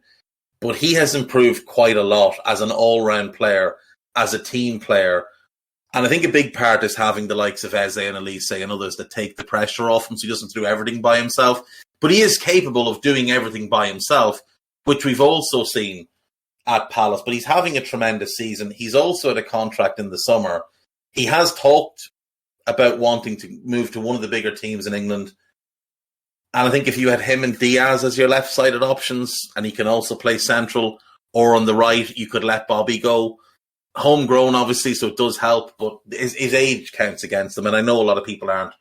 But he has improved quite a lot as an all-round player, as a team player. And I think a big part is having the likes of Eze and Elise and others that take the pressure off him so he doesn't do everything by himself. But he is capable of doing everything by himself, which we've also seen at Palace. But he's having a tremendous season. He's also at a contract in the summer. He has talked about wanting to move to one of the bigger teams in England. And I think if you had him and Diaz as your left-sided options, and he can also play central or on the right, you could let Bobby go. Homegrown, obviously, so it does help, but his age counts against him. And I know a lot of people aren't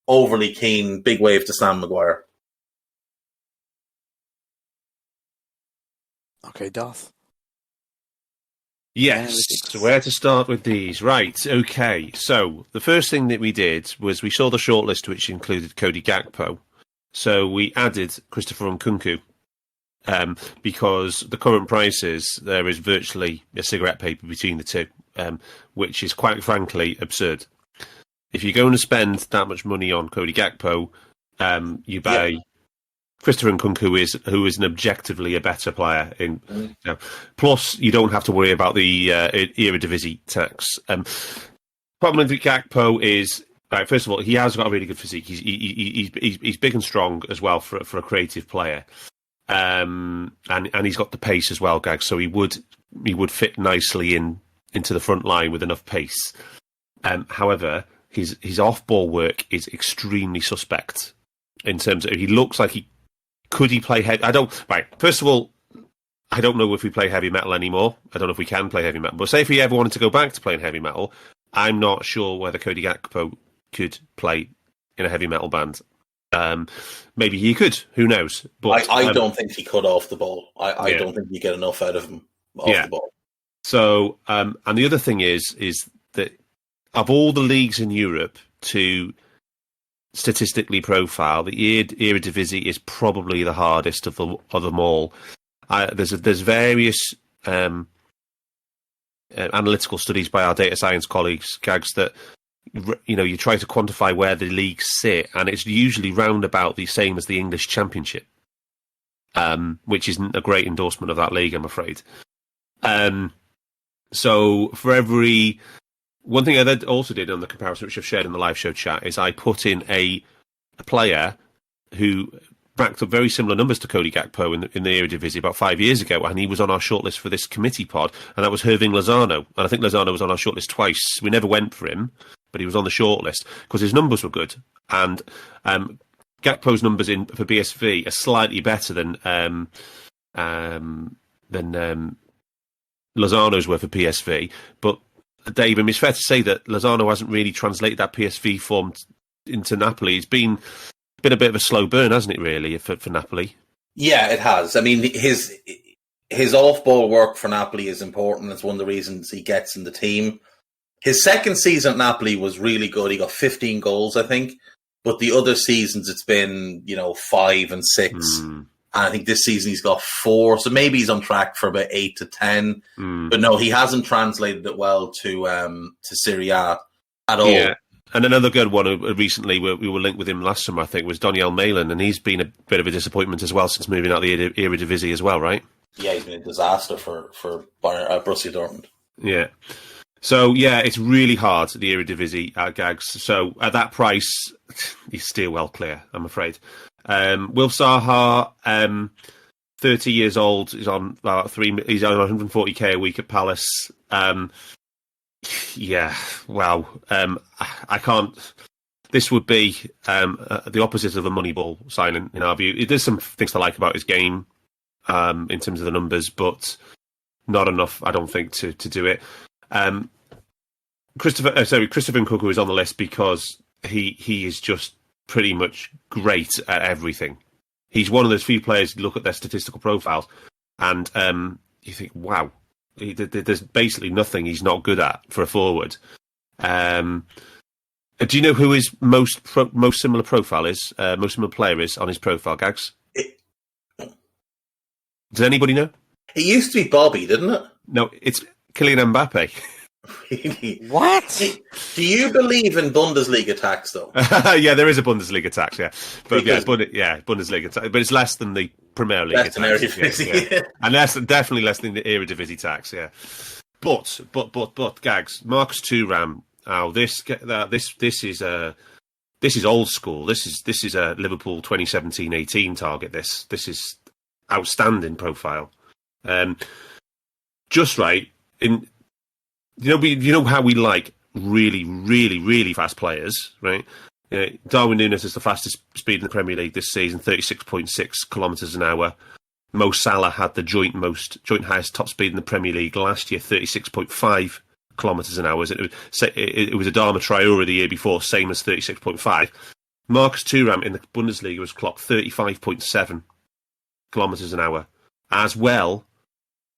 overly keen. Big wave to Sam Maguire. Okay, Darth. Yes, so where to start with these? Right, okay. So the first thing that we did was we saw the shortlist, which included Cody Gakpo. So we added Christopher Nkunku because the current prices, there is virtually a cigarette paper between the two, which is quite frankly absurd. If you're going to spend that much money on Cody Gakpo, you buy Christopher Nkunku, who is an objectively a better player. Plus, you don't have to worry about the Eredivisie tax. Problem with Gakpo is, right, first of all, he has got a really good physique. He's big and strong as well for a creative player, and he's got the pace as well, Gags. So he would fit nicely into the front line with enough pace. However, his off-ball work is extremely suspect in terms of he looks like he. Could he play heavy? First of all, I don't know if we play heavy metal anymore. I don't know if we can play heavy metal. But say if we ever wanted to go back to playing heavy metal, I'm not sure whether Cody Gakpo could play in a heavy metal band. Maybe he could. Who knows? But I don't think he could off the ball. I don't think you get enough out of him off the ball. So, and the other thing is that of all the leagues in Europe to statistically profile, the Eredivisie is probably the hardest of them all. There's various analytical studies by our data science colleagues, Gags, that you try to quantify where the leagues sit, and it's usually round about the same as the English Championship, which isn't a great endorsement of that league, I'm afraid. So for every one thing I also did on the comparison, which I've shared in the live show chat, is I put in a player who racked up very similar numbers to Cody Gakpo in the Eredivisie about 5 years ago, and he was on our shortlist for this committee pod, and that was Hirving Lozano. And I think Lozano was on our shortlist twice. We never went for him, but he was on the shortlist because his numbers were good. And Gakpo's numbers for BSV are slightly better than Lozano's were for PSV, but Dave, it's fair to say that Lozano hasn't really translated that PSV form into Napoli. It's been a bit of a slow burn, hasn't it, really, for Napoli? Yeah, it has. I mean, his off-ball work for Napoli is important. It's one of the reasons he gets in the team. His second season at Napoli was really good. He got 15 goals, I think. But the other seasons, it's been, 5 and 6. And I think this season he's got 4, so maybe he's on track for about 8 to 10. But no, he hasn't translated it well to Serie A at all. Yeah. And another good one recently, we were linked with him last summer, I think, was Daniel Malin, and he's been a bit of a disappointment as well since moving out the Eredivisie as well, right? Yeah, he's been a disaster for Borussia Dortmund. Yeah. So, yeah, it's really hard, the Eredivisie Gags. So, at that price, he's still well clear, I'm afraid. Will Zaha, 30 years old, he's on about he's on 140k a week at Palace. Yeah, wow. I can't. This would be the opposite of a Moneyball signing in our view. There's some things to like about his game in terms of the numbers, but not enough, I don't think, to do it. Christopher Nkunku is on the list because he is just pretty much great at everything. He's one of those few players you look at their statistical profiles and you think, wow, there's basically nothing he's not good at for a forward. Do you know who his most similar profile is? Most similar player is on his profile, Gags? Does anybody know? It used to be Bobby, didn't it? No, it's Kylian Mbappe. Really? What? Do you believe in Bundesliga tax, though? Yeah, there is a Bundesliga tax, yeah. But Because- Bundesliga tax. But it's less than the Premier League Less tax. than Eredivisie. Yeah. And definitely less than the Eredivisie tax, yeah. But Gags, Marcus Thuram, this is old school. This is a Liverpool 2017-18 target. This is outstanding profile. Just right in. You know how we like really, really, really fast players, right? Darwin Núñez is the fastest speed in the Premier League this season, 36.6 kilometres an hour. Mo Salah had the joint highest top speed in the Premier League last year, 36.5 kilometres an hour. It was Adama Traore the year before, same as 36.5. Marcus Thuram in the Bundesliga was clocked 35.7 kilometres an hour, as well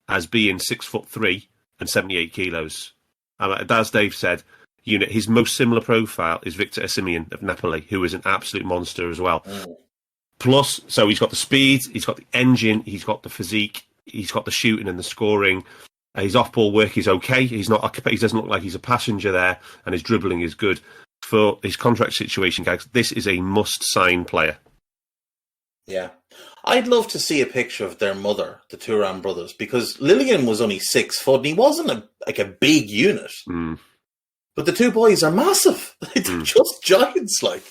as being 6'3" and 78 kilos. And as Dave said, his most similar profile is Victor Osimhen of Napoli, who is an absolute monster as well. Plus, so he's got the speed, he's got the engine, he's got the physique, he's got the shooting and the scoring. His off-ball work is okay. He doesn't look like he's a passenger there, and his dribbling is good. For his contract situation, guys, this is a must-sign player. Yeah. I'd love to see a picture of their mother, the Thuram brothers, because Lillian was only 6 foot and he wasn't a big unit. But the two boys are massive. They're just giants, like.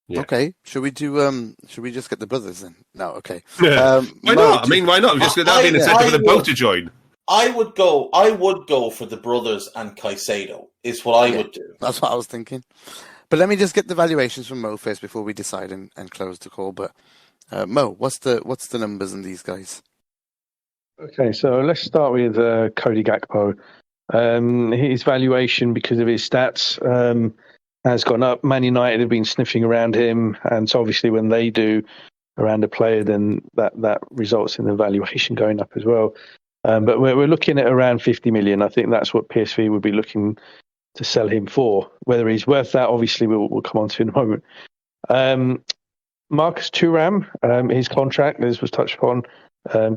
Yeah. Okay, should we just get the brothers then? No, okay. Why not? I mean, why not? Just that'd be an incentive for the both to join. I would go for the brothers and Caicedo, is what I would do. That's what I was thinking. But let me just get the valuations from Mo first before we decide and close the call. But Mo, what's the numbers on these guys? Okay, so let's start with Cody Gakpo. His valuation, because of his stats, has gone up. Man United have been sniffing around him, and so obviously when they do around a player, then that results in the valuation going up as well. But we're looking at around 50 million. I think that's what PSV would be looking to sell him for. Whether he's worth that, obviously, we'll come on to in a moment. Marcus Thuram, his contract, as was touched upon,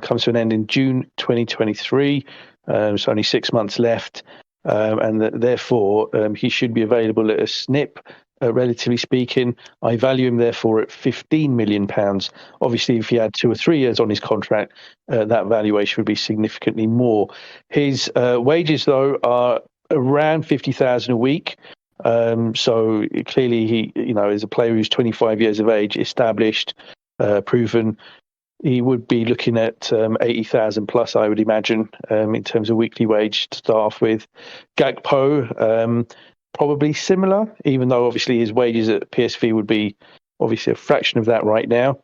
comes to an end in June 2023. So only 6 months left, and therefore he should be available at a snip. Relatively speaking, I value him therefore at £15 million. Obviously, if he had 2 or 3 years on his contract, that valuation would be significantly more. His wages, though, are around 50,000 a week. So clearly, he is a player who's 25 years of age, established, proven. He would be looking at 80,000 plus, I would imagine, in terms of weekly wage to start off with. Gakpo, probably similar, even though obviously his wages at PSV would be obviously a fraction of that right now.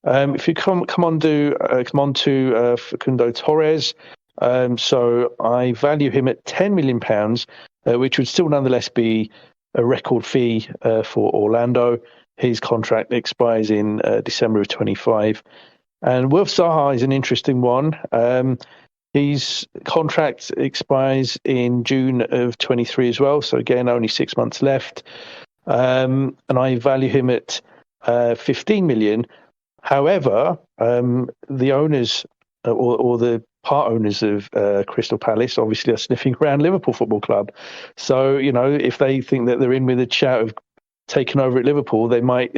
If you come on to Facundo Torres, so I value him at £10 million, which would still nonetheless be a record fee for Orlando. His contract expires in December of 25. And Wilf Zaha is an interesting one. His contract expires in June of 23 as well. So again, only 6 months left. And I value him at 15 million. However, the owners or the part owners of Crystal Palace obviously are sniffing around Liverpool Football Club. So, if they think that they're in with a shout of taking over at Liverpool, they might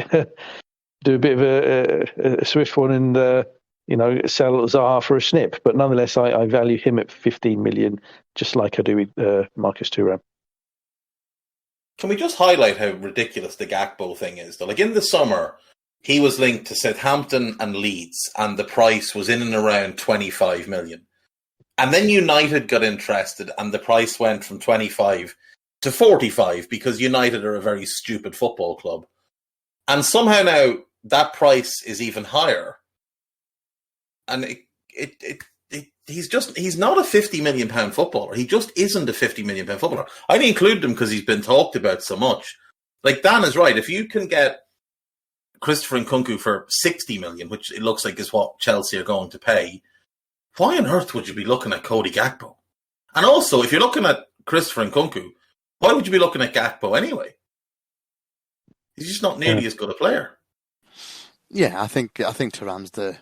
do a bit of a swift one and, sell Zaha for a snip. But nonetheless, I value him at 15 million, just like I do with Marcus Thuram. Can we just highlight how ridiculous the Gakpo thing is, though? Like, in the summer, he was linked to Southampton and Leeds, and the price was in and around 25 million. And then United got interested, and the price went from 25 to 45 because United are a very stupid football club. And somehow now that price is even higher. And he's not a £50 million footballer. He just isn't a £50 million footballer. I include him because he's been talked about so much. Like Dan is right. If you can get Christopher Nkunku for 60 million, which it looks like is what Chelsea are going to pay, why on earth would you be looking at Cody Gakpo? And also, if you're looking at Christopher Nkunku, why would you be looking at Gakpo anyway? He's just not nearly as good a player. Yeah, I think Thuram's the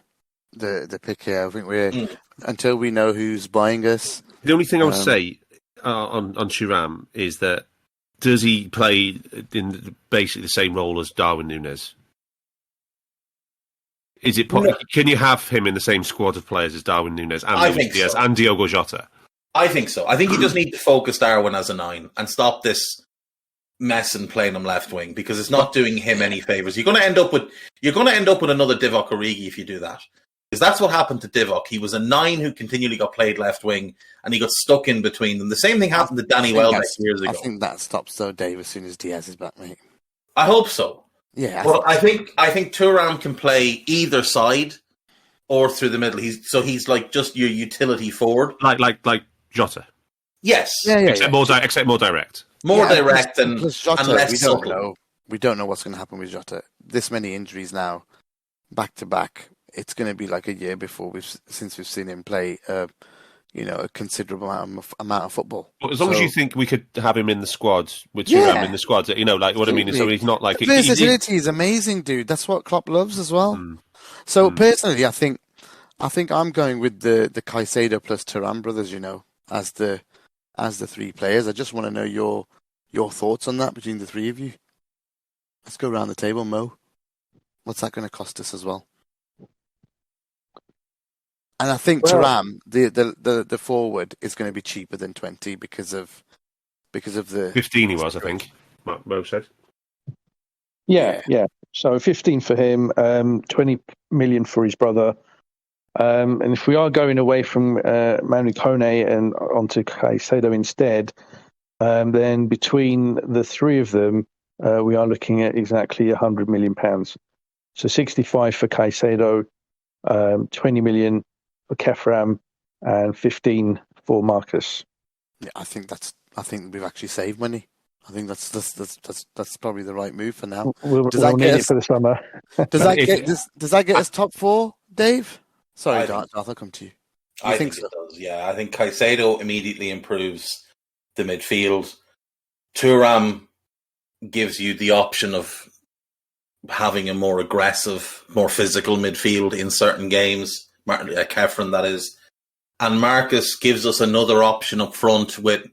pick here. I think we're until we know who's buying us. The only thing I would say on Thuram is that does he play in basically the same role as Darwin Núñez? Is it can you have him in the same squad of players as Darwin Núñez and Luis Diaz and Diogo Jota? I think so. I think you just need to focus Darwin as a 9 and stop this mess and playing him left wing, because it's not doing him any favors. You're going to end up with another Divock Origi if you do that, because that's what happened to Divock. He was a 9 who continually got played left wing, and he got stuck in between them. The same thing happened to Danny Welbeck years ago. I think that stops though, Dave, as soon as Diaz is back, mate. I hope so. Yeah, I think Thuram can play either side or through the middle. He's like just your utility forward, like Jota. Yes, except more direct. More direct and Jota, and less subtle. We don't know what's going to happen with Jota. This many injuries now, back to back. It's going to be like a year before since we've seen him play. A considerable amount of football. Well, as long as you think we could have him in the squad with Thuram in the squad, like what I mean is, so he's not like the versatility is amazing, dude. That's what Klopp loves as well. So personally, I think I'm going with the Caicedo plus Thuram brothers. As the 3 players. I just want to know your thoughts on that between the 3 of you. Let's go around the table, Mo. What's that going to cost us as well? And I think Thuram, the forward, is going to be cheaper than 20 because of the 15 he was, I think. Mo said. Yeah. So 15 for him, 20 million for his brother. And if we are going away from Manu Kone and onto Caicedo instead, then between the 3 of them, we are looking at exactly £100 million. So 65 for Caicedo, 20 million for Kefram, and 15 for Marcus. Yeah, I think we've actually saved money. I think that's probably the right move for now. We'll need it for the summer. Does that get us top 4, Dave? Sorry, Darth, I'll come to you. I think so? It does, yeah. I think Caicedo immediately improves the midfield. Thuram gives you the option of having a more aggressive, more physical midfield in certain games. Kefren, that is. And Marcus gives us another option up front with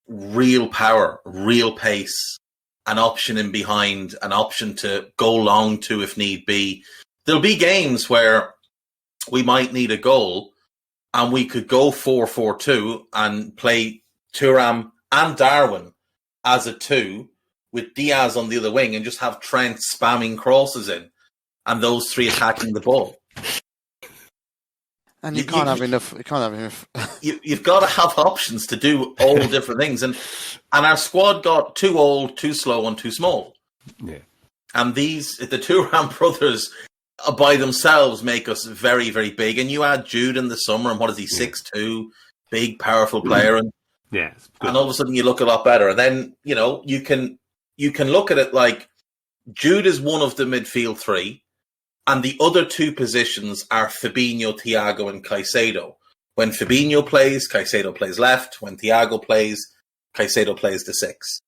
real power, real pace, an option in behind, an option to go long to if need be. There'll be games where we might need a goal and we could go 4-4-2 and play Thuram and Darwin as a 2 with Diaz on the other wing and just have Trent spamming crosses in and those 3 attacking the ball. And you can't have enough. You've got to have options to do all different things. And our squad got too old, too slow, and too small. Yeah. And the Thuram brothers by themselves make us very, very big. And you add Jude in the summer, and what is he, 6'2", big, powerful player. And and all of a sudden you look a lot better. And then, you can look at it like Jude is one of the midfield 3. And the other 2 positions are Fabinho, Thiago, and Caicedo. When Fabinho plays, Caicedo plays left. When Thiago plays, Caicedo plays the 6.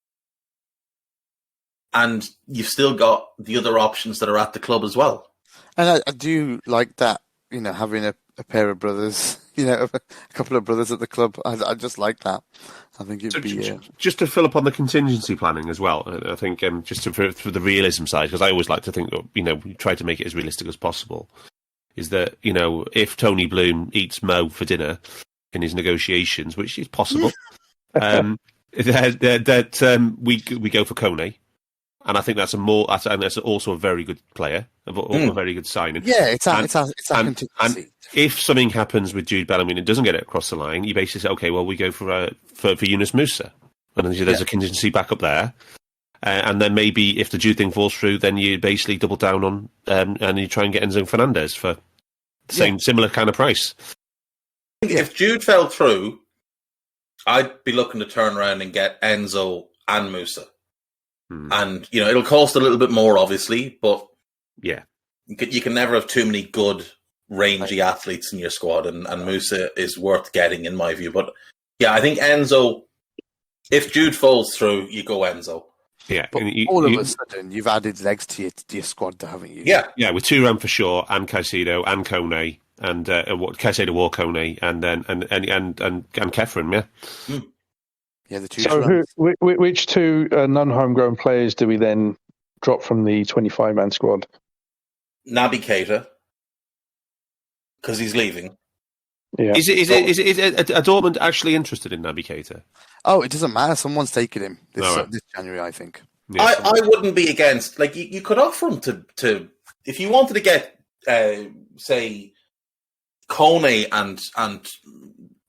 And you've still got the other options that are at the club as well. And I do like that, having a pair of brothers, a couple of brothers at the club. I just like that. I think it'd be... Just to fill up on the contingency planning as well, I think for the realism side, because I always like to think that, we try to make it as realistic as possible, is that, if Tony Bloom eats Mo for dinner in his negotiations, which is possible, that we go for Kone. And I think that's also a very good player, a very good signing. Yeah, it's a contingency. And if something happens with Jude Bellingham and it doesn't get it across the line, you basically say, okay, well, we go for Yunus Musa. And then there's a contingency back up there. And then maybe if the Jude thing falls through, then you basically double down on and you try and get Enzo Fernandez for the similar kind of price. If Jude fell through, I'd be looking to turn around and get Enzo and Musa. And, it'll cost a little bit more, obviously, but yeah, you can never have too many good, rangy athletes in your squad, and Musa is worth getting, in my view. But, yeah, I think Enzo, if Jude falls through, you go Enzo. Yeah, but all of a sudden, you've added legs to your squad, haven't you? Yeah, with Thuram for sure, and Caicedo, and Kone, and Caicedo or Kone, and then and Kefren, yeah. Yeah, the two. So, which two non-homegrown players do we then drop from the 25-man squad? Naby Keita, because he's leaving. Yeah. Is a Dortmund actually interested in Naby Keita? Oh, it doesn't matter. Someone's taking him this January, I think. Yeah. I wouldn't be against. Like, you could offer him to if you wanted to get, say, Kone and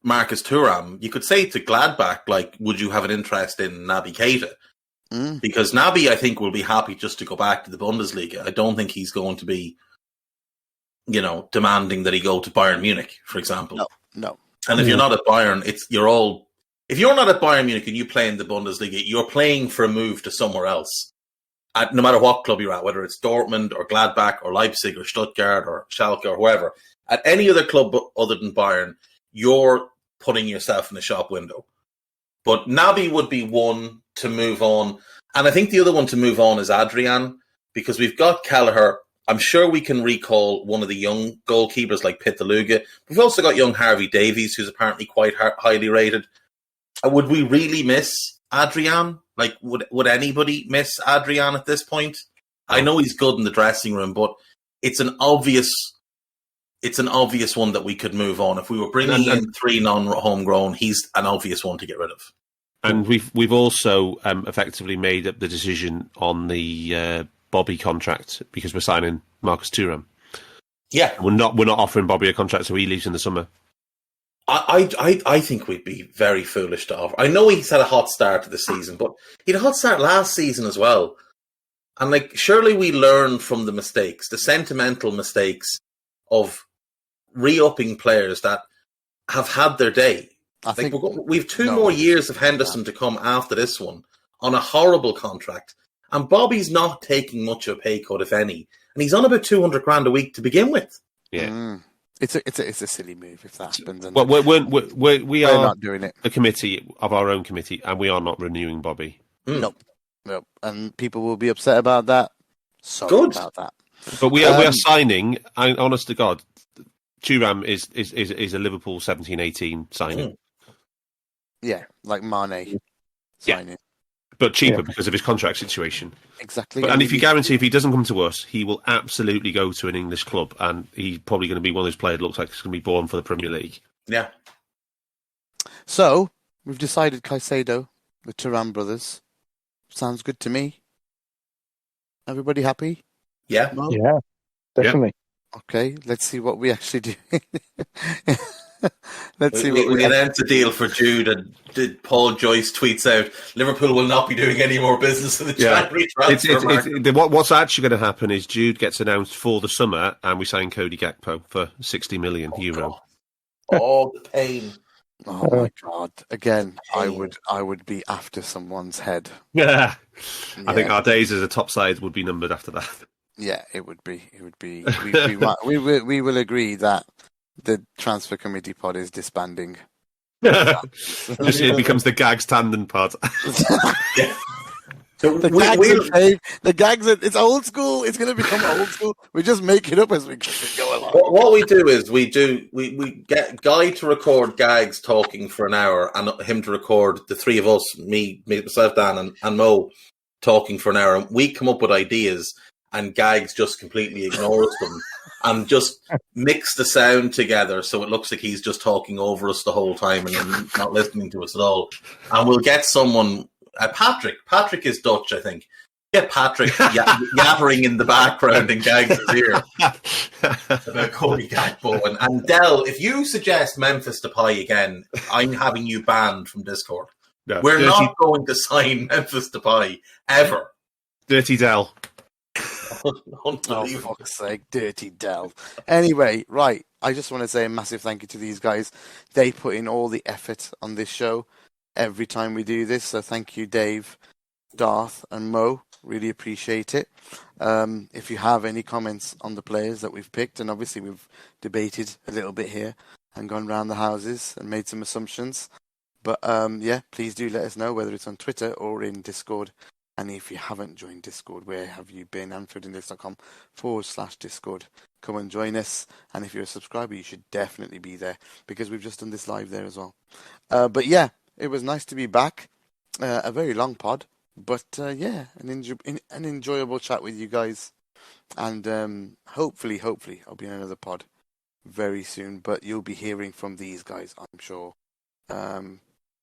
Marcus Thuram, you could say to Gladbach, like, would you have an interest in Naby Keita? Because Naby, I think, will be happy just to go back to the Bundesliga. I don't think he's going to be, demanding that he go to Bayern Munich, for example. No. And if you're not at Bayern, if you're not at Bayern Munich and you play in the Bundesliga, you're playing for a move to somewhere else. No matter what club you're at, whether it's Dortmund or Gladbach or Leipzig or Stuttgart or Schalke or whoever, at any other club other than Bayern, you're putting yourself in the shop window. But Naby would be one to move on. And I think the other one to move on is Adrian, because we've got Kelleher. I'm sure we can recall one of the young goalkeepers like Pitaluga. We've also got young Harvey Davies, who's apparently quite highly rated. Would we really miss Adrian? Like, would anybody miss Adrian at this point? I know he's good in the dressing room, but it's an obvious one that we could move on. If we were bringing in three non-homegrown, he's an obvious one to get rid of. And we've also effectively made up the decision on the Bobby contract because we're signing Marcus Thuram. Yeah, we're not offering Bobby a contract, so he leaves in the summer. I think we'd be very foolish to offer. I know he's had a hot start to the season, but he had a hot start last season as well. And surely we learn from the mistakes, the sentimental mistakes of re-upping players that have had their day. I think we've two more years of Henderson to come after this one on a horrible contract, and Bobby's not taking much of a pay cut, if any, and he's on about $200,000 a week to begin with. Yeah, it's a silly move if that happens. Well, we are not doing it. A committee of our own committee, and we are not renewing Bobby. Nope, and people will be upset about that. Sorry about that. But we are signing. Honest to God, Thuram is a Liverpool 17-18 signing. Yeah, like Mane signing. But cheaper because of his contract situation. Exactly. And if you guarantee if he doesn't come to us, he will absolutely go to an English club, and he's probably going to be one of those players that looks like he's going to be born for the Premier League. Yeah. So, we've decided Caicedo, the Thuram brothers. Sounds good to me. Everybody happy? Yeah. Mo? Yeah, definitely. Okay, let's see what we actually do. We announced a deal for Jude, and Paul Joyce tweets out, Liverpool will not be doing any more business in the January transfer market. What's actually going to happen is Jude gets announced for the summer, and we sign Cody Gakpo for €60 million. Oh, the pain. Oh my God! Again, I would be after someone's head. Yeah, I think our days as a top side would be numbered after that. Yeah, it would be. We will agree that the transfer committee pod is disbanding. It becomes the Gags Tandon pod. Yeah. So the gags. It's old school. It's going to become old school. We just make it up as we go along. What we do is we get Guy to record Gags talking for an hour, and him to record the three of us, me myself, Dan, and Mo talking for an hour. And we come up with ideas, and Gags just completely ignores them and just mix the sound together so it looks like he's just talking over us the whole time and not listening to us at all. And we'll get someone. Patrick. Patrick is Dutch, I think. Get Patrick yappering in the background in Gags' ear about Cody Gakpo. And Del, if you suggest Memphis Depay again, I'm having you banned from Discord. No, we're not going to sign Memphis Depay ever. Dirty Del. Oh, for fuck's sake, Dirty Del. Anyway, right. I just want to say a massive thank you to these guys. They put in all the effort on this show every time we do this, so thank you, Dave. Darth and Mo. Really appreciate it. If you have any comments on the players that we've picked, and obviously we've debated a little bit here and gone round the houses and made some assumptions. But yeah, please do let us know, whether it's on Twitter or in Discord. And if you haven't joined Discord, where have you been? AnfieldIndex.com/Discord. Come and join us. And if you're a subscriber, you should definitely be there, because we've just done this live there as well. But yeah, it was nice to be back. A very long pod. But yeah, an enjoyable chat with you guys. And hopefully I'll be in another pod very soon. But you'll be hearing from these guys, I'm sure,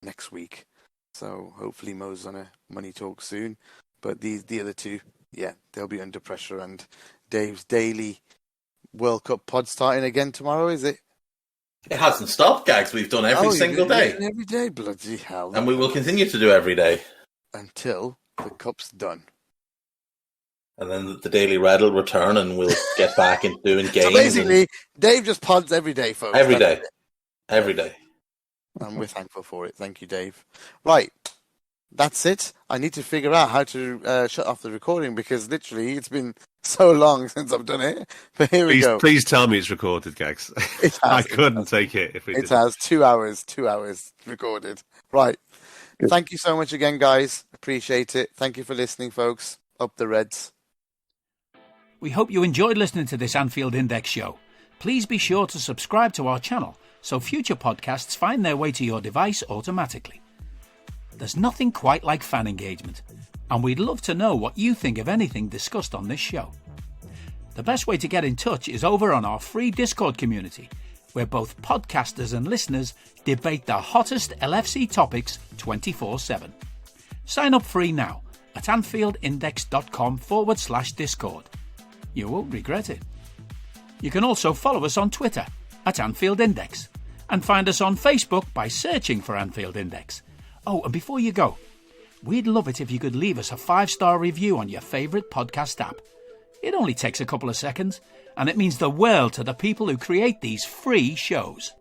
next week. So hopefully Mo's on a money talk soon. But the other two, yeah, they'll be under pressure. And Dave's daily World Cup pod starting again tomorrow, is it? It hasn't stopped, Gags. We've done every single day. Every day, bloody hell. And we will continue to do every day. Until the cup's done. And then the Daily Red will return and we'll get back into doing games. So basically, Dave just pods every day, folks. Every day. Every day. And we're thankful for it. Thank you, Dave. Right. That's it. I need to figure out how to shut off the recording, because literally it's been so long since I've done it. But here we go. Please tell me it's recorded, Gags. I couldn't take it if it has 2 hours recorded. Right. Good. Thank you so much again, guys. Appreciate it. Thank you for listening, folks. Up the Reds. We hope you enjoyed listening to this Anfield Index show. Please be sure to subscribe to our channel so future podcasts find their way to your device automatically. There's nothing quite like fan engagement, and we'd love to know what you think of anything discussed on this show. The best way to get in touch is over on our free Discord community, where both podcasters and listeners debate the hottest LFC topics 24/7. Sign up free now at AnfieldIndex.com/Discord. You won't regret it. You can also follow us on Twitter at Anfield Index, and find us on Facebook by searching for Anfield Index. Oh, and before you go, we'd love it if you could leave us a 5-star review on your favourite podcast app. It only takes a couple of seconds, and it means the world to the people who create these free shows.